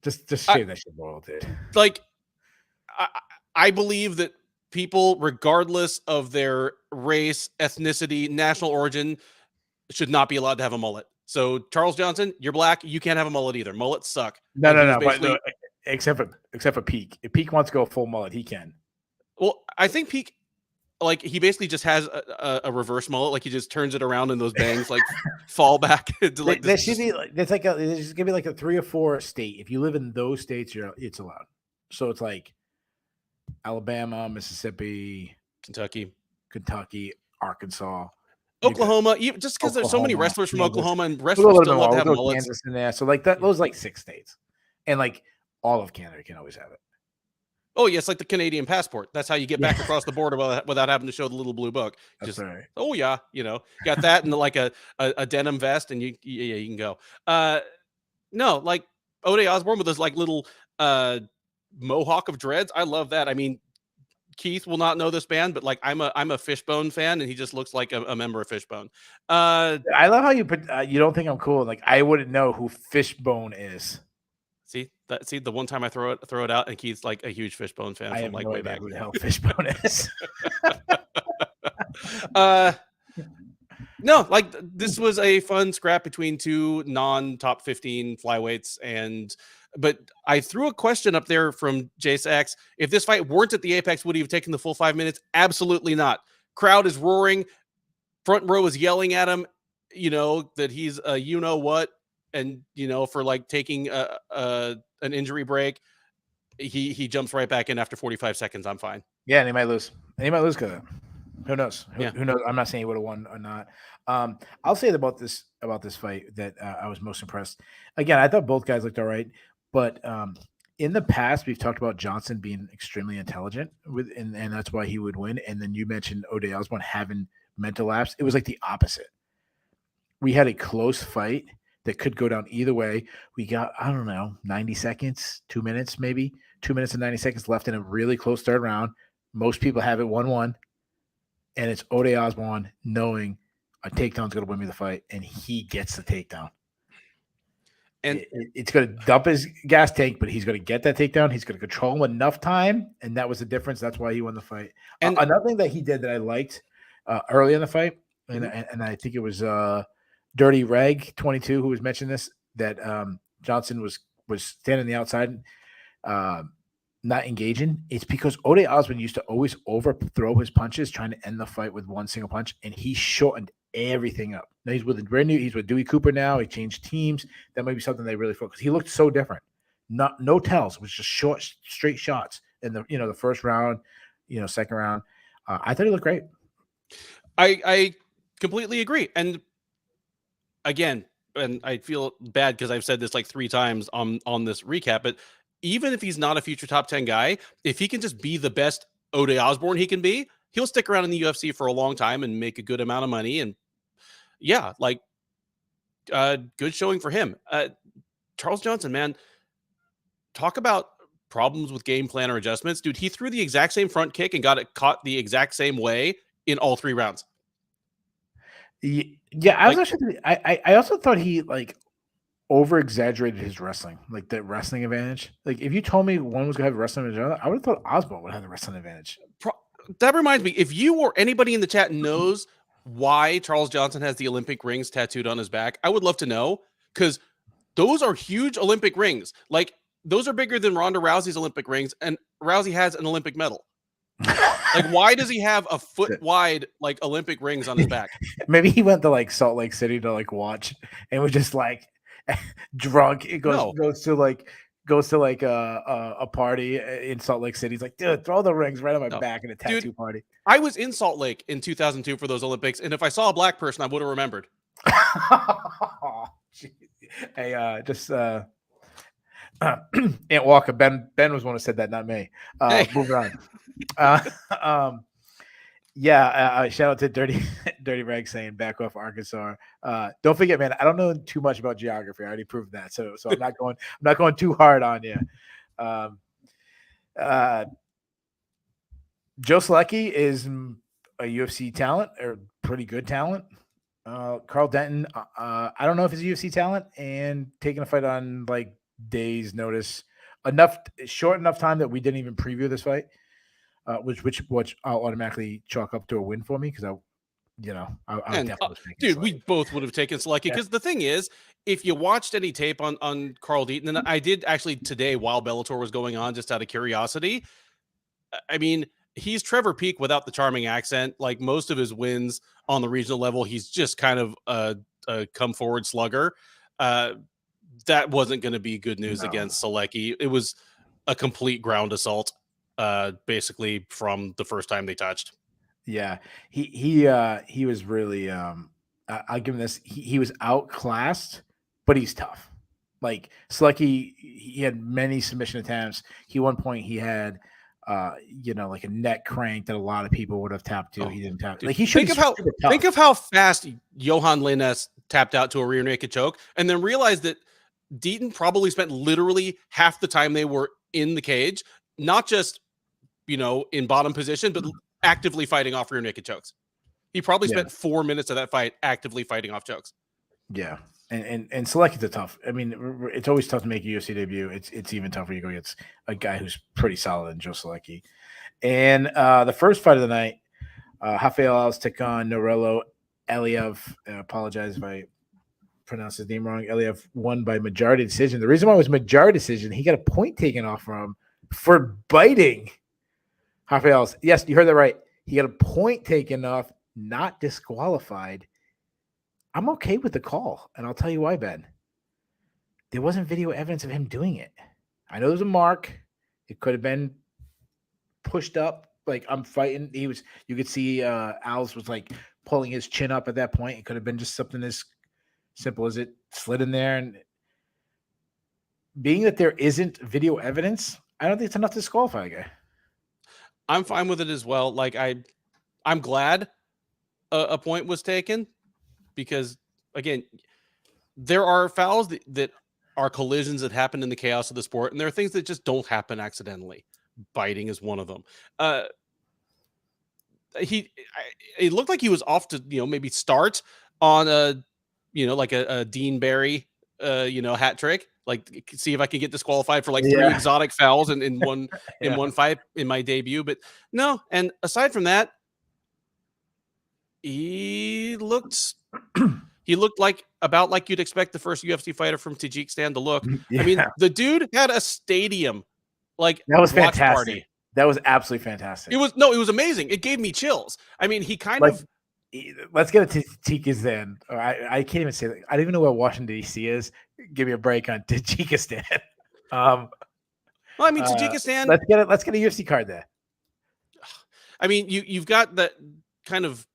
just shave that shit ball, dude. Like, I believe that people, regardless of their race, ethnicity, national origin, should not be allowed to have a mullet. So Charles Johnson, you're black, you can't have a mullet either. Mullets suck. No. But except for Peak. If Peak wants to go full mullet, he can. Well, I think Peak, like, he basically just has a reverse mullet. Like, he just turns it around and those bangs like fall back. Into, like, there should be there's gonna be like a 3 or 4 state. If you live in those states, it's allowed. So it's like Alabama, Mississippi, Kentucky, Arkansas, Oklahoma. Just because there's so many wrestlers from Oklahoma, and wrestlers still love to have mullets. Kansas in there. So like that, those like 6 states, and like all of Canada can always have it. Oh, yeah, it's like the Canadian passport. That's how you get back across the border without having to show the little blue book. That's right. Oh, yeah, got that and like a denim vest, and you can go. No, like Ode Osborne with his like little mohawk of dreads. I love that. I mean, Keith will not know this band, but like I'm a Fishbone fan, and he just looks like a member of Fishbone. I love how you put. You don't think I'm cool? Like I wouldn't know who Fishbone is. See the one time I throw it out, and Keith's like a huge Fishbone fan from like way back. Who the hell Fishbone is? No, like this was a fun scrap between two non-top 15 flyweights, but I threw a question up there from Jace X. If this fight weren't at the Apex, would he have taken the full 5 minutes? Absolutely not. Crowd is roaring. Front row is yelling at him, that he's a what, and for like taking an injury break, he jumps right back in after 45 seconds. I'm fine. Yeah, and he might lose. Because who knows? Who knows? I'm not saying he would have won or not. I'll say about this fight that I was most impressed. Again, I thought both guys looked all right, but in the past we've talked about Johnson being extremely intelligent and that's why he would win. And then you mentioned Ode Osborne having mental lapse. It was like the opposite. We had a close fight that could go down either way. We got, 90 seconds, 2 minutes, maybe 2 minutes and 90 seconds left in a really close third round. Most people have it 1-1. And it's Ode Osborne knowing a takedown's going to win me the fight, and he gets the takedown. And it's going to dump his gas tank, but he's going to get that takedown. He's going to control him enough time, and that was the difference. That's why he won the fight. And another thing that he did that I liked early in the fight, and I think it was Dirty Reg 22 who was mentioning this, that Johnson was standing on the outside. not engaging, it's because Ode Osborne used to always overthrow his punches, trying to end the fight with one single punch, and he shortened everything up. Now he's with he's with Dewey Cooper now. He changed teams. That might be something they really focus. He looked so different. No tells. It was just short, straight shots in the first round, second round. I thought he looked great. I completely agree. And again, and I feel bad because I've said this like 3 times on this recap, but even if he's not a future top 10 guy, if he can just be the best Ode Osborne he can be, he'll stick around in the UFC for a long time and make a good amount of money. And yeah, like good showing for him. Charles Johnson, man, talk about problems with game plan or adjustments. Dude, he threw the exact same front kick and got it caught the exact same way in all 3 rounds. Yeah, I also thought he over exaggerated his wrestling, like the wrestling advantage. Like if you told me one was gonna have a wrestling advantage, I would have thought Osborne would have the wrestling advantage. That reminds me, if you or anybody in the chat knows why Charles Johnson has the Olympic rings tattooed on his back, I would love to know, because those are huge Olympic rings. Like those are bigger than Ronda Rousey's Olympic rings, and Rousey has an Olympic medal. Like, why does he have a foot wide Olympic rings on his back? Maybe he went to Salt Lake City to watch and was just drunk. It goes to a party in Salt Lake City. He's like, dude, throw the rings right on my back in a tattoo party. I was in Salt Lake in 2002 for those Olympics, and if I saw a black person, I would have remembered. Hey, just Aunt Walker, Ben was one who said that, not me. Moving on. Shout out to Dirty Reg saying back off Arkansas. Don't forget, man, I don't know too much about geography. I already proved that. So I'm not going too hard on you. Joe Selecki is a UFC talent, or pretty good talent. Carl Denton, I don't know if he's a UFC talent, and taking a fight on days notice, short enough time that we didn't even preview this fight. Which I'll automatically chalk up to a win for me, because I definitely dude, we both would have taken Selecki, because the thing is, if you watched any tape on Carl Deaton, and I did actually today while Bellator was going on, just out of curiosity, I mean, he's Trevor Peak without the charming accent. Like most of his wins on the regional level, he's just kind of a come forward slugger. That wasn't going to be good news against Selecki. It was a complete ground assault. Basically from the first time they touched. Yeah, he was really I'll give him this. He was outclassed, but he's tough. Like Selecki, he had many submission attempts. One point he had a neck crank that a lot of people would have tapped to. He didn't tap. Dude, he should think of how fast Johan Linnes tapped out to a rear naked choke, and then realized that Deaton probably spent literally half the time they were in the cage, not just in bottom position, but actively fighting off rear naked chokes. He probably spent 4 minutes of that fight actively fighting off chokes. Yeah. And Selecki's tough. I mean, it's always tough to make a UFC debut. It's even tougher to go against a guy who's pretty solid in Joe Selecki. And the first fight of the night, Rafael Alves took on Norello Aliev. I apologize if I pronounced his name wrong. Aliev won by majority decision. The reason why it was majority decision, he got a point taken off from him for biting Rafael. Yes, you heard that right. He got a point taken off, not disqualified. I'm okay with the call, and I'll tell you why, Ben. There wasn't video evidence of him doing it. I know there's a mark. It could have been pushed up. Like, I'm fighting. You could see Alves was pulling his chin up at that point. It could have been just something as simple as it slid in there. And being that there isn't video evidence, I don't think it's enough to disqualify a guy. I'm fine with it as well. I'm glad a point was taken, because again, there are fouls that are collisions that happen in the chaos of the sport, and there are things that just don't happen accidentally. Biting is one of them. It looked like he was off to maybe start on a Dean Barry hat trick. See if I can get disqualified for 3 exotic fouls in one fight in my debut. But no, and aside from that, he looked about like you'd expect the first UFC fighter from Tajikistan to look. Yeah. I mean, the dude had a stadium Like, That was watch fantastic. party. That was absolutely fantastic. It was amazing. It gave me chills. I mean, he kind Like, of let's get to Tajikistan. I can't even say that. I don't even know where Washington D.C. is. Give me a break on Tajikistan. well, I mean, Tajikistan. Let's get a UFC card there. I mean, you've got that kind of,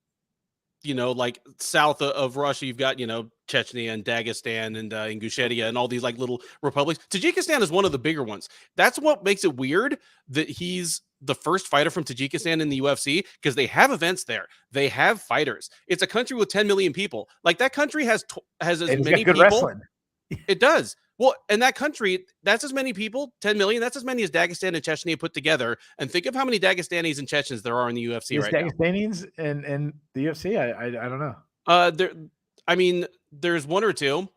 like south of Russia, you've got, Chechnya and Dagestan and Ingushetia and all these like little republics. Tajikistan is one of the bigger ones. That's what makes it weird that he's the first fighter from Tajikistan in the UFC, because they have events there. They have fighters. It's a country with 10 million people. Like, that country has as many people. Wrestling. It does. Well, in that country, that's as many people, 10 million. That's as many as Dagestan and Chechnya put together. And think of how many Dagestanis and Chechens there are in the UFC right now. Dagestanians in the UFC? I don't know. I mean, there's one or two.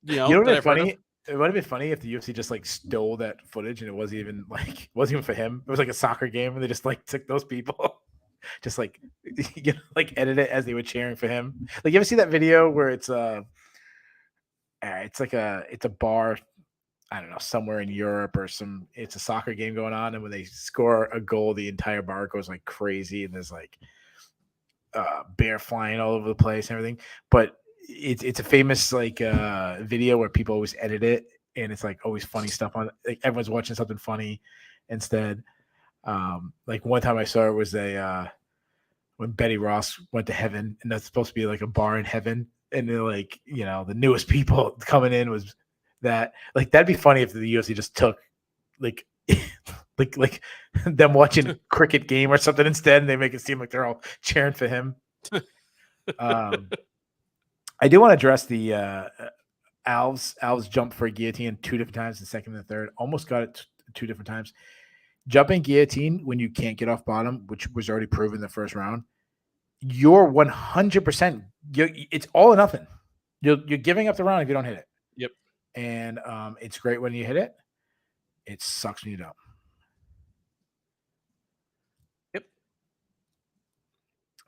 You know what's funny? It would have been funny if the UFC just like stole that footage and it wasn't even for him. It was like a soccer game and they just like took those people, just like edit it as they were cheering for him. Like, you ever see that video where it's a bar, I don't know, somewhere in Europe or it's a soccer game going on, and when they score a goal, the entire bar goes like crazy and there's like bear flying all over the place and everything. But it's a famous like video where people always edit it, and it's like always funny stuff on it. Like, everyone's watching something funny instead. Like, one time I saw it was when Betty Ross went to heaven, and that's supposed to be like a bar in heaven, and they're like, the newest people coming in was that. Like, that'd be funny if the UFC just took like like them watching a cricket game or something instead, and they make it seem like they're all cheering for him. I do want to address the Alves jumped for a guillotine 2 different times, the second and the third. Almost got it 2 different times. Jumping guillotine when you can't get off bottom, which was already proven in the first round, you're 100%. It's all or nothing. You're giving up the round if you don't hit it. Yep. And it's great when you hit it. It sucks when you don't. Yep.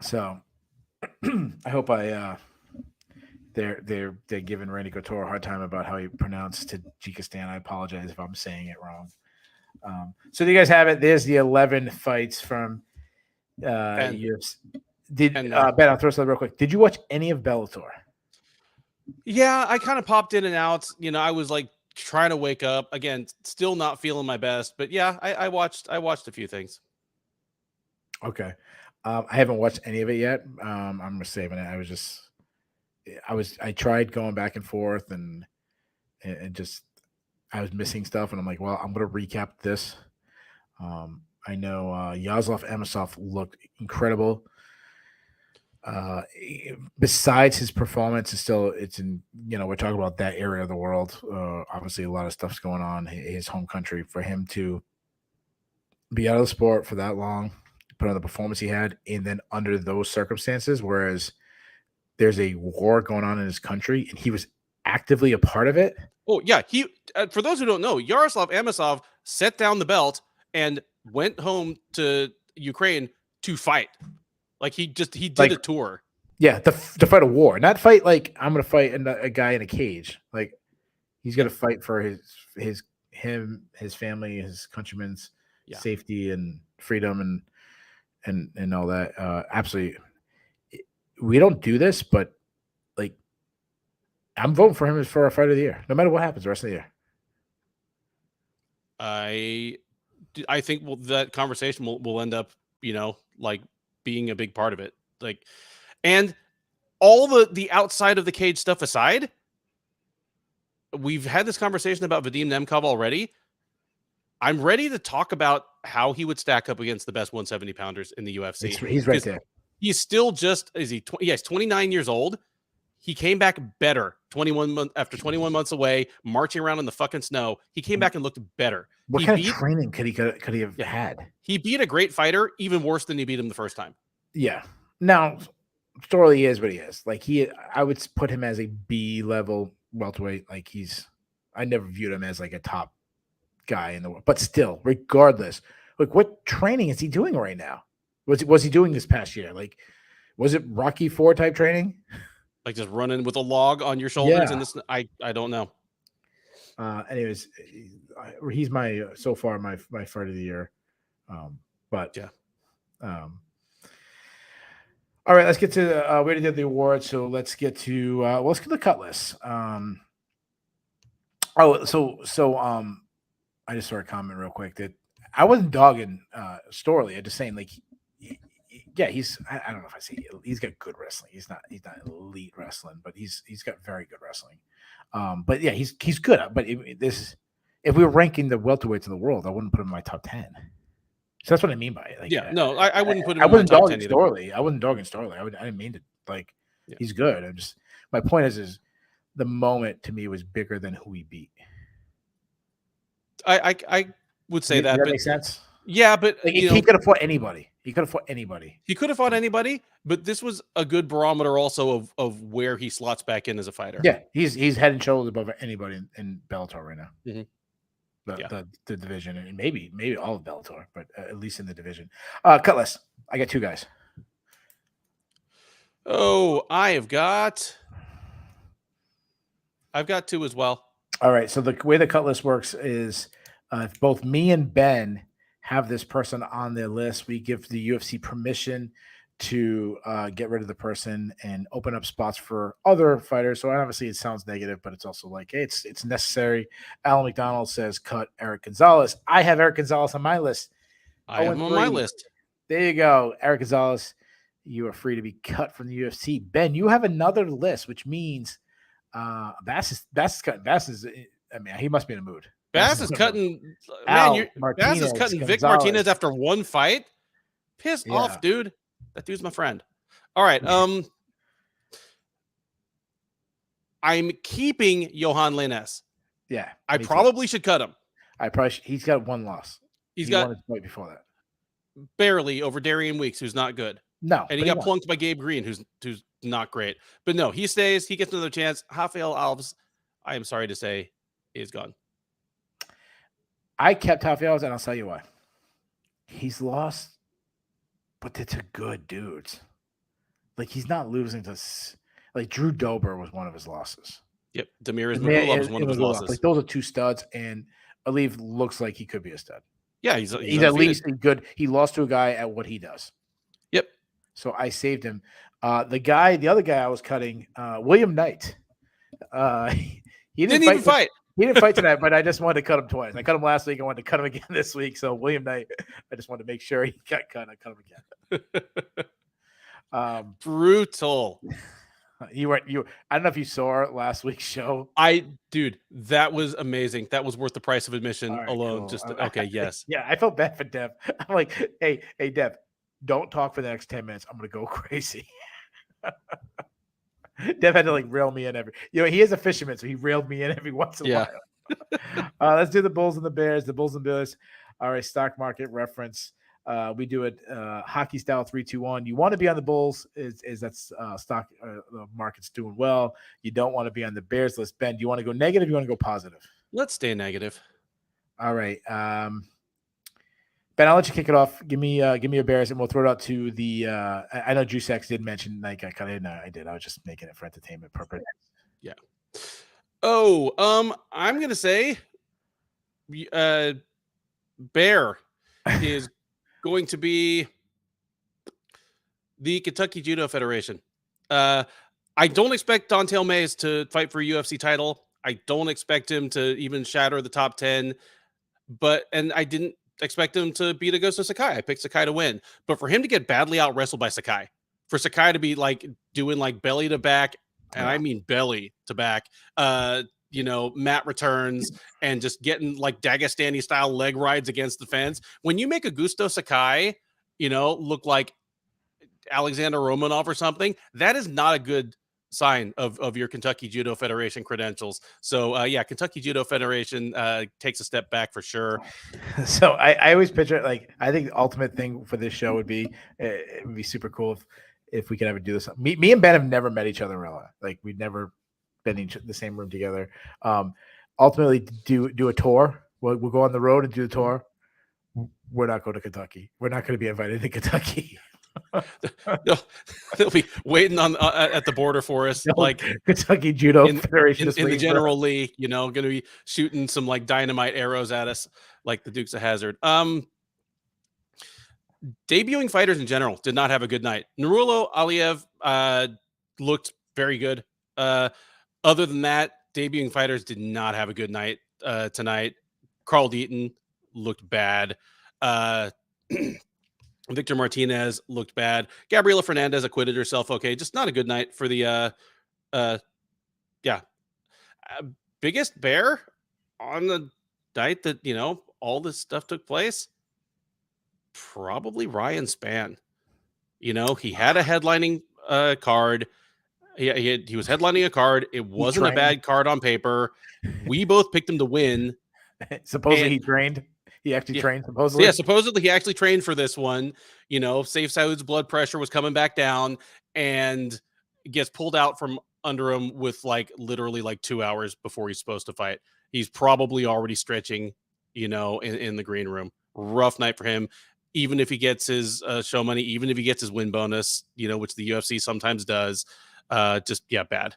So I hope they're giving Randy Couture a hard time about how he pronounced Tajikistan. I apologize if I'm saying it wrong. So you guys have it. There's the 11 fights from UFC. Ben, I'll throw something real quick. Did you watch any of Bellator? Yeah, I kind of popped in and out. I was like trying to wake up again, still not feeling my best, but yeah, I watched a few things. Okay. I haven't watched any of it yet. I'm saving it. I tried going back and forth and just, I was missing stuff, and I'm like, well, I'm going to recap this. I know Yazov Amosov looked incredible. Besides his performance, it's in, we're talking about that area of the world. Obviously a lot of stuff's going on, his home country. For him to be out of the sport for that long, put on the performance he had, and then under those circumstances, whereas there's a war going on in his country and he was actively a part of it. Oh yeah. He, for those who don't know, Yaroslav Amosov set down the belt and went home to Ukraine to fight. Like, he did a tour. Yeah, to fight a war, not fight like I'm going to fight a guy in a cage. Like, he's going to fight for his family, his countrymen's safety and freedom and all that. Absolutely. We don't do this, but like, I'm voting for him for our fight of the year, no matter what happens the rest of the year. I think that conversation will end up, like, being a big part of it. Like, and all the outside of the cage stuff aside, we've had this conversation about Vadim Nemkov already. I'm ready to talk about how he would stack up against the best 170 pounders in the UFC. He's right there. He's still he's 29 years old. He came back better 21 months away, marching around in the fucking snow. He came back and looked better. What kind of training could he have had? He beat a great fighter, even worse than he beat him the first time. Yeah. Now, Storley is what he is. Like, I would put him as a B level welterweight. Like, I never viewed him as like a top guy in the world. But still, regardless, like, what training is he doing right now? Was he doing this past year? Like, was it Rocky IV type training? Like, just running with a log on your shoulders? Yeah. And this, I don't know. Anyways, he's my so far my fight of the year. But Yeah. All right, let's get to we already did the awards, so let's get to let's get the cut list. I just saw a comment real quick that I wasn't dogging Storley. I'm just saying, like, yeah, he's I don't know if I say he's got good wrestling. He's not elite wrestling, but he's got very good wrestling. But yeah, he's good. But if we were ranking the welterweights in the world, I wouldn't put him in my top 10. So that's what I mean by it. Like, yeah, no, I wouldn't put him. I in my wasn't top dogging 10 either. Storley. I wasn't dogging Storley. I didn't mean to. Like, Yeah. He's good. I'm just my point is the moment to me was bigger than who he beat. I would say that, Does that but make sense? yeah, but Like, he could have fought anybody. He could have fought anybody. He could have fought anybody, but this was a good barometer also of where he slots back in as a fighter. Yeah, he's head and shoulders above anybody in Bellator right now. Mhm. The division, and maybe all of Bellator, but at least in the division. Cut list. I got two guys. Oh, I've got two as well. All right. So the way the cut list works is if both me and Ben have this person on their list, we give the UFC permission to get rid of the person and open up spots for other fighters. So obviously it sounds negative, but it's also like, hey, it's necessary. Alan McDonald says cut Eric Gonzalez. I have Eric Gonzalez on my list. I have him on my list. There you go. Eric Gonzalez, you are free to be cut from the UFC. Ben, you have another list, which means Bass is cutting. Bass is, I mean, he must be in a mood. Bass is cutting. Man, Bass is cutting Vic Martinez after one fight. Piss off, dude. That dude's my friend. All right. I'm keeping Johan Lainez. Yeah. I probably should cut him. He's got one loss. He's got won his fight before that. Barely over Darian Weeks, who's not good. No. And he got plunked by Gabe Green, who's not great. But no, he stays. He gets another chance. Rafael Alves, I am sorry to say, is gone. I kept Rafael, and I'll tell you why. He's lost, but it's a good dudes. Like, he's not losing to, like, Drew Dober was one of his losses. Yep. Demiris Magula was one of his losses. Like, those are two studs, and Aliev looks like he could be a stud. Yeah, he's at least good. He lost to a guy at what he does. Yep. So I saved him. The other guy I was cutting, William Knight. He didn't even fight. He didn't fight tonight, but I just wanted to cut him twice. I cut him last week. I wanted to cut him again this week. So William Knight, I just wanted to make sure he got cut. I cut him again. Brutal. I don't know if you saw last week's show. Dude, that was amazing. That was worth the price of admission alone. Cool. Just okay, yes. Yeah, I felt bad for Dev. I'm like, hey, Dev, don't talk for the next 10 minutes. I'm gonna go crazy. Dev had to like rail me in he is a fisherman, so he railed me in every once in a while. Let's do the Bulls and the Bears. The Bulls and Bears are a stock market reference. We do it hockey style 3-2-1. You want to be on the Bulls is that's stock the market's doing well. You don't want to be on the Bears list. Ben, do you want to go negative? You want to go positive? Let's stay negative. All right. Ben, I'll let you kick it off. Give me a Bears, and we'll throw it out to the. I know Juicex did mention like I kind of I did. I was just making it for entertainment purpose. Yeah. Oh, I'm gonna say, Bear is going to be the Kentucky Judo Federation. I don't expect Dontel Mays to fight for a UFC title. I don't expect him to even shatter the top 10. And I didn't expect him to beat Augusto Sakai. I picked Sakai to win. But for him to get badly out wrestled by Sakai, for Sakai to be like doing like belly to back, and I mean belly to back, mat returns and just getting like Dagestani style leg rides against the fence. When you make Augusto Sakai, look like Alexander Romanov or something, that is not a good sign of your Kentucky Judo Federation credentials. So Kentucky Judo Federation takes a step back for sure. So I always picture it like, I think the ultimate thing for this show would be, it would be super cool if we could ever do this. Me and Ben have never met each other in real life. Like, we've never been in the same room together. Ultimately do a tour. We'll go on the road and do the tour. We're not going to Kentucky. We're not going to be invited to Kentucky. They'll be waiting on at the border for us, No, like Kentucky Judo Federation in the General Lee, going to be shooting some like dynamite arrows at us, like the Dukes of Hazzard. Debuting fighters in general did not have a good night. Nurullo Aliev looked very good. Other than that, debuting fighters did not have a good night tonight. Carl Deaton looked bad. Victor Martinez looked bad. Gabriela Fernandez acquitted herself okay. Just not a good night for the biggest bear on the night that, all this stuff took place. Probably Ryan Spann. He had a headlining card. He was headlining a card. It wasn't a bad card on paper. We both picked him to win. Supposedly he trained. He actually trained, supposedly. Yeah, supposedly he actually trained for this one. Saif Saud's blood pressure was coming back down and gets pulled out from under him with literally 2 hours before he's supposed to fight. He's probably already stretching, in the green room. Rough night for him. Even if he gets his show money, even if he gets his win bonus, which the UFC sometimes does, bad.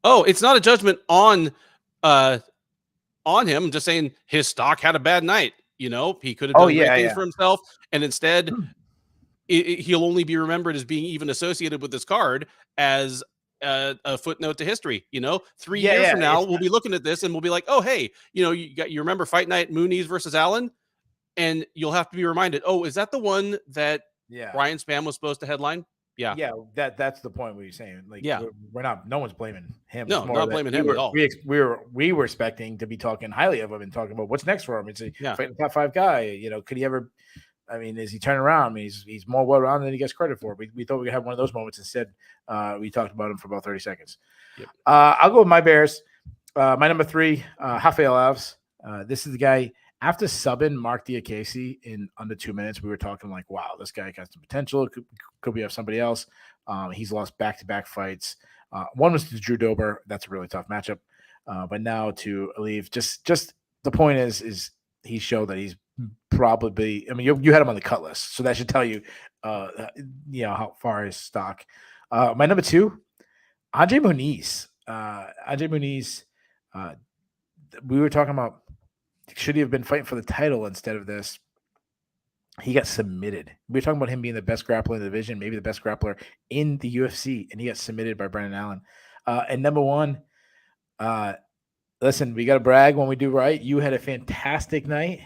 Oh, it's not a judgment on him. I'm just saying his stock had a bad night. He could have done great things for himself, and instead he'll only be remembered as being even associated with this card as a footnote to history. 3 years from now, we'll be looking at this and we'll be like, oh, hey, you remember Fight Night Muniz versus Allen? And you'll have to be reminded, oh, is that the one that Ryan Spann was supposed to headline? Yeah. That's the point. What you're saying, we're not. No one's blaming him. No, not blaming him at all. We were expecting to be talking highly of him and talking about what's next for him. It's a fighting top 5 guy. Could he ever? I mean, is he turning around? I mean, he's more well rounded than he gets credit for. We thought we could have one of those moments. Instead, we talked about him for about 30 seconds. Yep. I'll go with my Bears. My number 3, Rafael Alves. This is the guy. After subbing Mark Diakese in under 2 minutes, we were talking wow, this guy got some potential. Could we have somebody else? He's lost back-to-back fights. One was to Drew Dober. That's a really tough matchup. But now to Aliev. Just the point is he showed that he's probably. I mean, you had him on the cut list, so that should tell you, how far his stock. My number 2, Andre Muniz. Andre Muniz. We were talking about. Should he have been fighting for the title instead of this? He got submitted. We were talking about him being the best grappler in the division, maybe the best grappler in the UFC, and he got submitted by Brendan Allen. And number 1, listen, we got to brag when we do right. You had a fantastic night.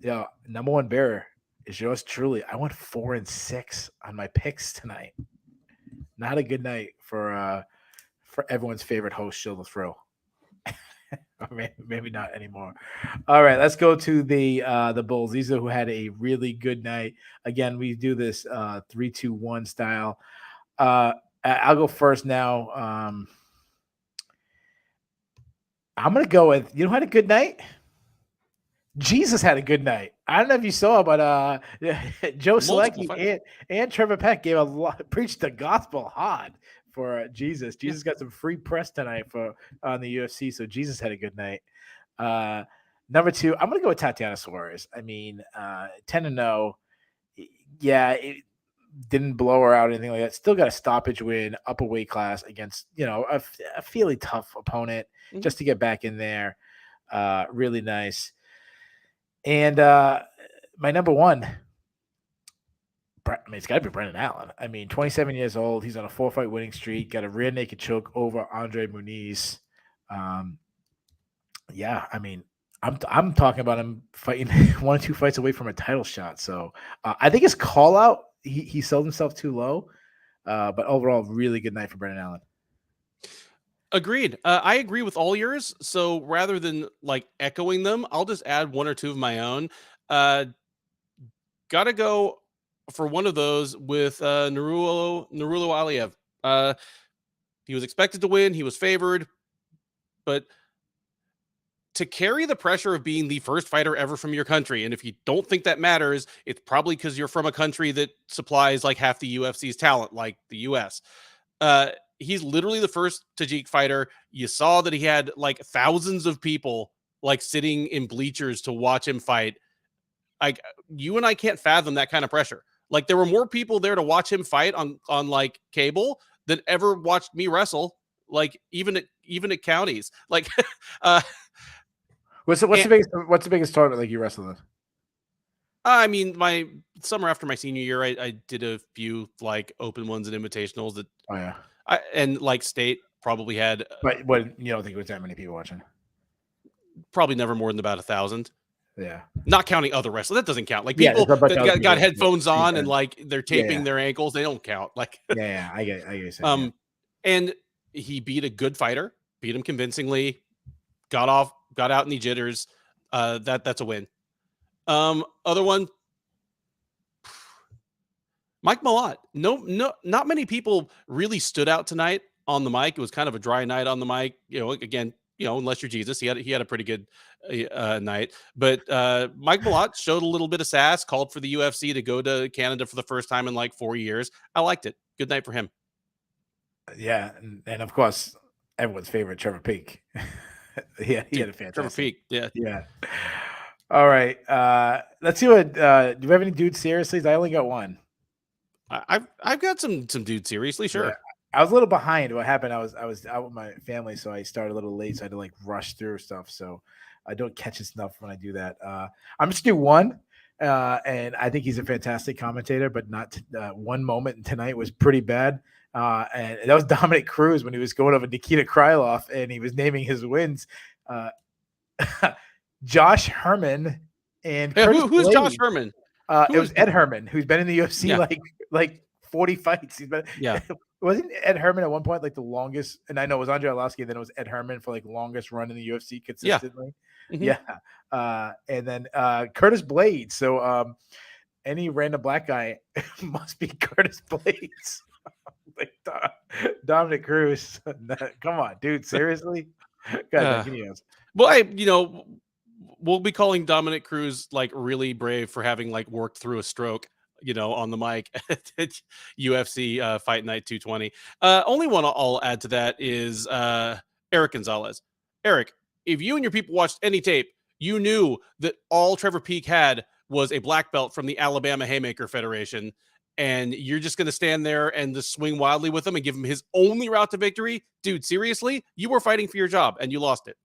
Yeah, number 1 bearer is yours truly. I went 4-6 on my picks tonight. Not a good night for everyone's favorite host, Shill the Thrill. Maybe not anymore. All right, let's go to the Bulls. These are who had a really good night. Again, we do this 3-2-1 style. I'll go first now. I'm gonna go with who had a good night. Jesus had a good night. I don't know if you saw, but Joe Selecki and Trevor Peck preached the gospel hard for Jesus. Jesus got some free press tonight on the UFC, so Jesus had a good night. Number 2, I'm going to go with Tatiana Suarez. I mean, 10-0. Yeah, it didn't blow her out or anything like that. Still got a stoppage win, upper weight class against, a fairly tough opponent just to get back in there. Really nice. And my number 1, it's got to be Brendan Allen. I mean, 27 years old. He's on a 4-fight winning streak. Got a rear naked choke over Andre Muniz. I mean, I'm talking about him fighting 1 or 2 fights away from a title shot. So I think his call out, he sold himself too low. But overall, really good night for Brendan Allen. Agreed. I agree with all yours. So rather than echoing them, I'll just add 1 or 2 of my own. Gotta go for one of those with Nurullo Aliev. He was expected to win. He was favored. But to carry the pressure of being the first fighter ever from your country, and if you don't think that matters, it's probably because you're from a country that supplies half the UFC's talent, like the US. He's literally the first Tajik fighter. You saw that he had thousands of people sitting in bleachers to watch him fight. Like you and I can't fathom that kind of pressure. Like there were more people there to watch him fight on like cable than ever watched me wrestle. Like even at counties. Like What's the biggest tournament like you wrestled in? I mean, my summer after my senior year, I did a few like open ones and invitationals that Oh yeah. and like state probably had, But what, you don't think it was that many people watching? probably never more than about 1,000. Yeah. Not counting other wrestlers. That doesn't count. Like Yeah, people there's a bunch that of other got people. headphones on Yeah. and like they're taping their ankles. They don't count. Like Yeah, I get you saying, yeah. And he beat a good fighter, beat him convincingly, got out in the jitters. That's a win. Other one, Mike Malott. No, not many people really stood out tonight on the mic. It was kind of a dry night on the mic. You know, again, unless you're Jesus, he had a pretty good night. But Mike Malott showed a little bit of sass, called for the UFC to go to Canada for the first time in like 4 years. I liked it. Good night for him. Yeah, and of course, everyone's favorite, Trevor Peak. Yeah, he had a fantastic. Trevor Peak. Yeah. Yeah. All right. Let's see what. Do we have any dudes seriously? I only got one. I've got some dudes seriously. Sure. Yeah. I was a little behind. What happened? I was out with my family, so I started a little late. So I had to like rush through stuff. So I don't catch his stuff when I do that. I'm just do one, and I think he's a fantastic commentator. But not one moment tonight was pretty bad. And that was Dominic Cruz when he was going over Nikita Krylov and he was naming his wins. Josh Herman and who's Josh Herman? It was Ed Herman, who's been in the UFC like 40 fights. He's been, wasn't Ed Herman at one point like the longest? And I know it was Andre Arlovsky, and then it was Ed Herman for like longest run in the UFC consistently. Yeah. And then Curtis Blades. So any random black guy must be Curtis Blades. Like Dominic Cruz. Come on, dude. Seriously? God, well, we'll be calling Dominic Cruz like really brave for having like worked through a stroke, on the mic at UFC Fight Night 220. Only one I'll add to that is Eric Gonzalez. Eric, if you and your people watched any tape, you knew that all Trevor Peak had was a black belt from the Alabama Haymaker Federation. And you're just going to stand there and just swing wildly with him and give him his only route to victory? Dude, seriously? You were fighting for your job and you lost it.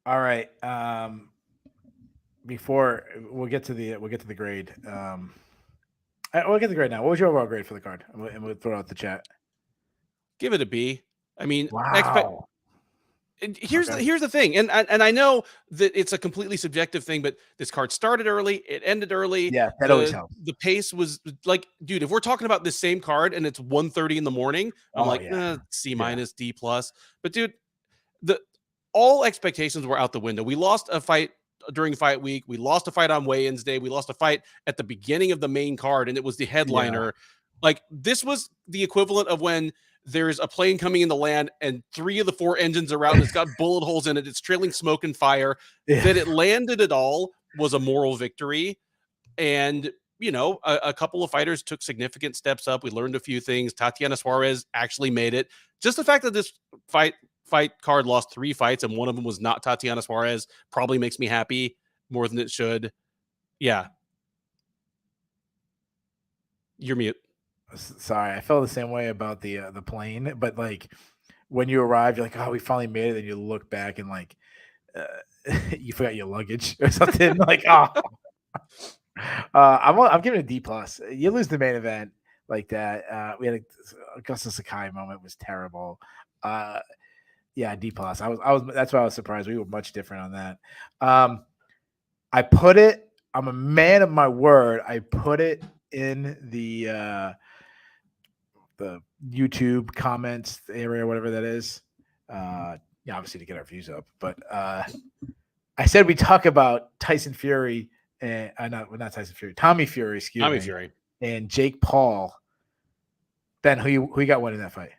All right. Before we'll get to the grade. We'll get the grade now. What was your overall grade for the card? And we'll throw out the chat. Give it a B. I mean, wow. Here's the thing, and I know that it's a completely subjective thing, but this card started early, it ended early. Yeah, that always helps. The pace was like, dude, if we're talking about this same card and it's 1:30 in the morning, I'm C minus, D plus. But dude, all expectations were out the window. We lost a fight during fight week. We lost a fight on weigh-ins day. We lost a fight at the beginning of the main card, and it was the headliner. Yeah. Like this was the equivalent of when there's a plane coming into land and 3 of the 4 engines are out and it's got bullet holes in it. It's trailing smoke and fire. Yeah. That it landed at all was a moral victory. And, a couple of fighters took significant steps up. We learned a few things. Tatiana Suarez actually made it. Just the fact that this fight card lost 3 fights and one of them was not Tatiana Suarez probably makes me happy more than it should. Yeah. You're mute. Sorry, I felt the same way about the plane, but like when you arrive, you're like, oh, we finally made it, and you look back and like you forgot your luggage or something. Like, oh, I'm giving it a D plus. You lose the main event like that. We had Augusta Sakai moment was terrible. Yeah, D plus. I was. That's why I was surprised. We were much different on that. I put it. I'm a man of my word. I put it in the YouTube comments area, whatever that is. Obviously to get our views up. But I said we talk about Tyson Fury and not Tyson Fury, Tommy Fury, Fury, and Jake Paul. Ben, who you got winning that fight?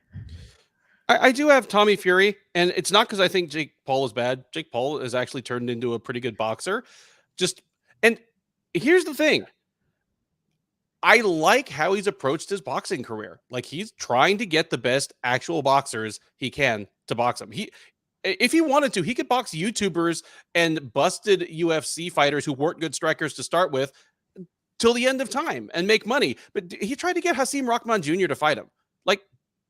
I do have Tommy Fury, and it's not because I think Jake Paul is bad. Jake Paul has actually turned into a pretty good boxer. And here's the thing. I like how he's approached his boxing career. Like he's trying to get the best actual boxers he can to box him. If he wanted to, he could box YouTubers and busted UFC fighters who weren't good strikers to start with till the end of time and make money. But he tried to get Hasim Rahman Jr. to fight him. Like,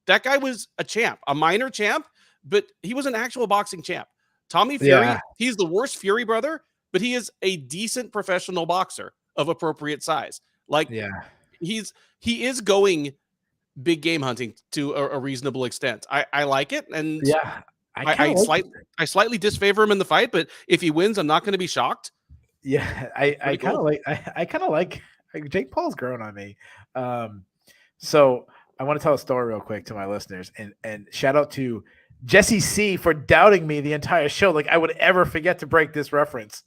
that guy was a champ, a minor champ, but he was an actual boxing champ. Tommy Fury, he's the worst Fury brother, but he is a decent professional boxer of appropriate size. Like, he is going big game hunting to a reasonable extent. I like it, and I slightly disfavor him in the fight, but if he wins, I'm not going to be shocked. Yeah, I kind of like Jake Paul's growing on me. So I want to tell a story real quick to my listeners, and shout out to Jesse C for doubting me the entire show. Like I would ever forget to break this reference.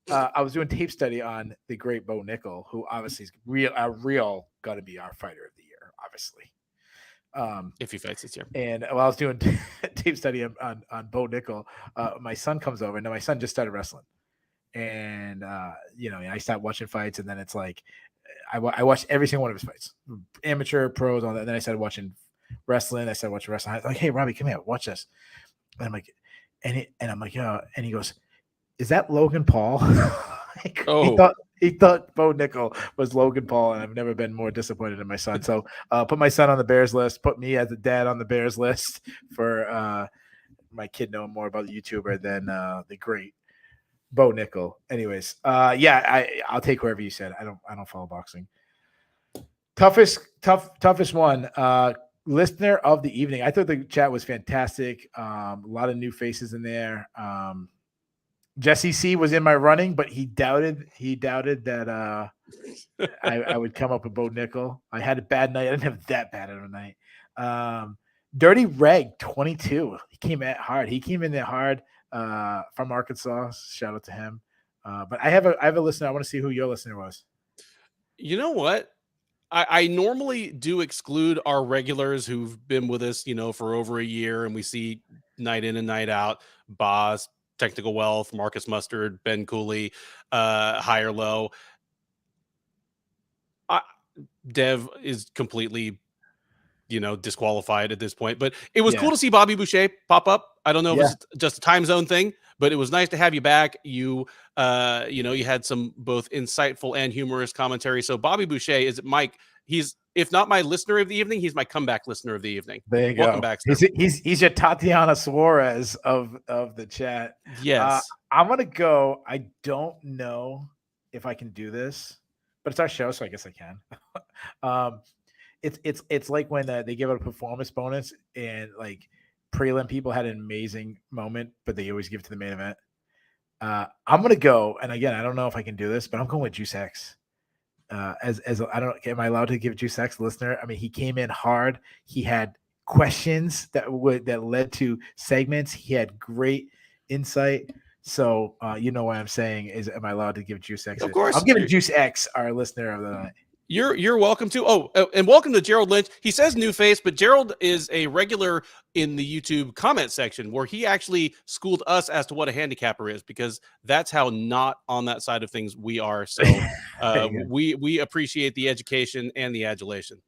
I was doing tape study on the great Bo Nickel, who obviously is real got to be our fighter of the year, obviously. If he fights this year. And while I was doing tape study on Bo Nickel, my son comes over. Now my son just started wrestling, and I stopped watching fights, and then it's like I watched every single one of his fights, amateur, pros, all that. And then I started watching wrestling. I started watching wrestling. I was like, "Hey, Robbie, come here, watch this." And I'm like, I'm like, "Yeah," and he goes, "Is that Logan Paul?" He thought Bo Nickel was Logan Paul, and I've never been more disappointed in my son. So put my son on the Bears list, put me as a dad on the Bears list for my kid knowing more about the YouTuber than the great Bo Nickel. Anyways, I'll take whoever you said. I don't follow boxing. Toughest one. Listener of the evening. I thought the chat was fantastic. A lot of new faces in there. Jesse C was in my running, but he doubted that I would come up with Bo Nickel. I had a bad night. I didn't have that bad of a night. Dirty Reg 22. He came in there hard from Arkansas. Shout out to him. But I have a listener. I want to see who your listener was. You know what? I normally do exclude our regulars who've been with us, for over a year, and we see night in and night out. Boz, Technical Wealth, Marcus Mustard, Ben Cooley, High or Low. Dev is completely, disqualified at this point. But it was cool to see Bobby Boucher pop up. I don't know if it's just a time zone thing, but it was nice to have you back. You had some both insightful and humorous commentary. So Bobby Boucher is Mike. He's, if not my listener of the evening, he's my comeback listener of the evening. There you Welcome go. back, sir. He's your Tatiana Suarez of the chat. Yes. I'm gonna go. I don't know if I can do this, but it's our show, so I guess I can. It's like when they give out a performance bonus, and like prelim people had an amazing moment, but they always give it to the main event. I'm gonna go, and again, I don't know if I can do this, but I'm going with Juice X. As I don't, am I allowed to give Juice X listener? I mean, he came in hard. He had questions that led to segments. He had great insight. So you know what I'm saying is, am I allowed to give Juice X? Of course, I'm giving Juice X our listener of the night. You're welcome to. Oh, and welcome to Gerald Lynch. He says new face, but Gerald is a regular in the YouTube comment section where he actually schooled us as to what a handicapper is, because that's how not on that side of things we are. So we appreciate the education and the adulation.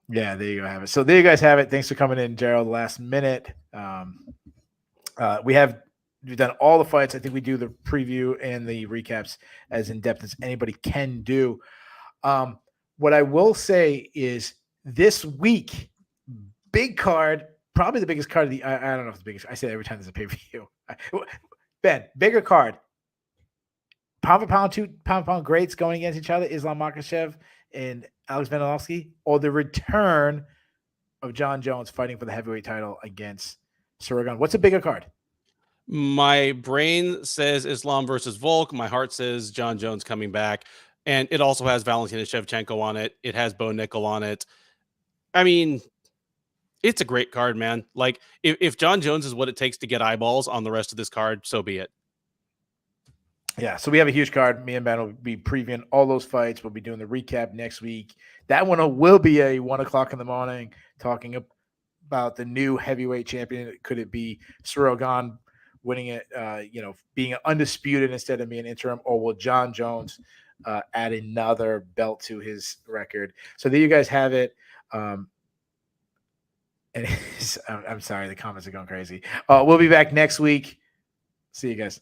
Yeah, there you go. Have it. So there you guys have it. Thanks for coming in, Gerald. Last minute. We've done all the fights. I think we do the preview and the recaps as in depth as anybody can do. What I will say is this week, big card, probably the biggest card of the, I don't know if it's the biggest. I say it every time there's a pay-per-view. Ben, bigger card. Pound for pound, pound for pound greats going against each other, Islam Makhachev and Alex Volkanovski, or the return of John Jones fighting for the heavyweight title against Suragan. What's a bigger card? My brain says Islam versus Volk. My heart says John Jones coming back. And it also has Valentina Shevchenko on it. It has Bo Nickel on it. I mean, it's a great card, man. Like, if John Jones is what it takes to get eyeballs on the rest of this card, so be it. Yeah, so we have a huge card. Me and Ben will be previewing all those fights. We'll be doing the recap next week. That one will be a 1 o'clock in the morning, talking about the new heavyweight champion. Could it be Suragan winning it, being undisputed instead of being interim, or will John Jones add another belt to his record? So there you guys have it. I'm sorry, the comments are going crazy. We'll be back next week. See you guys.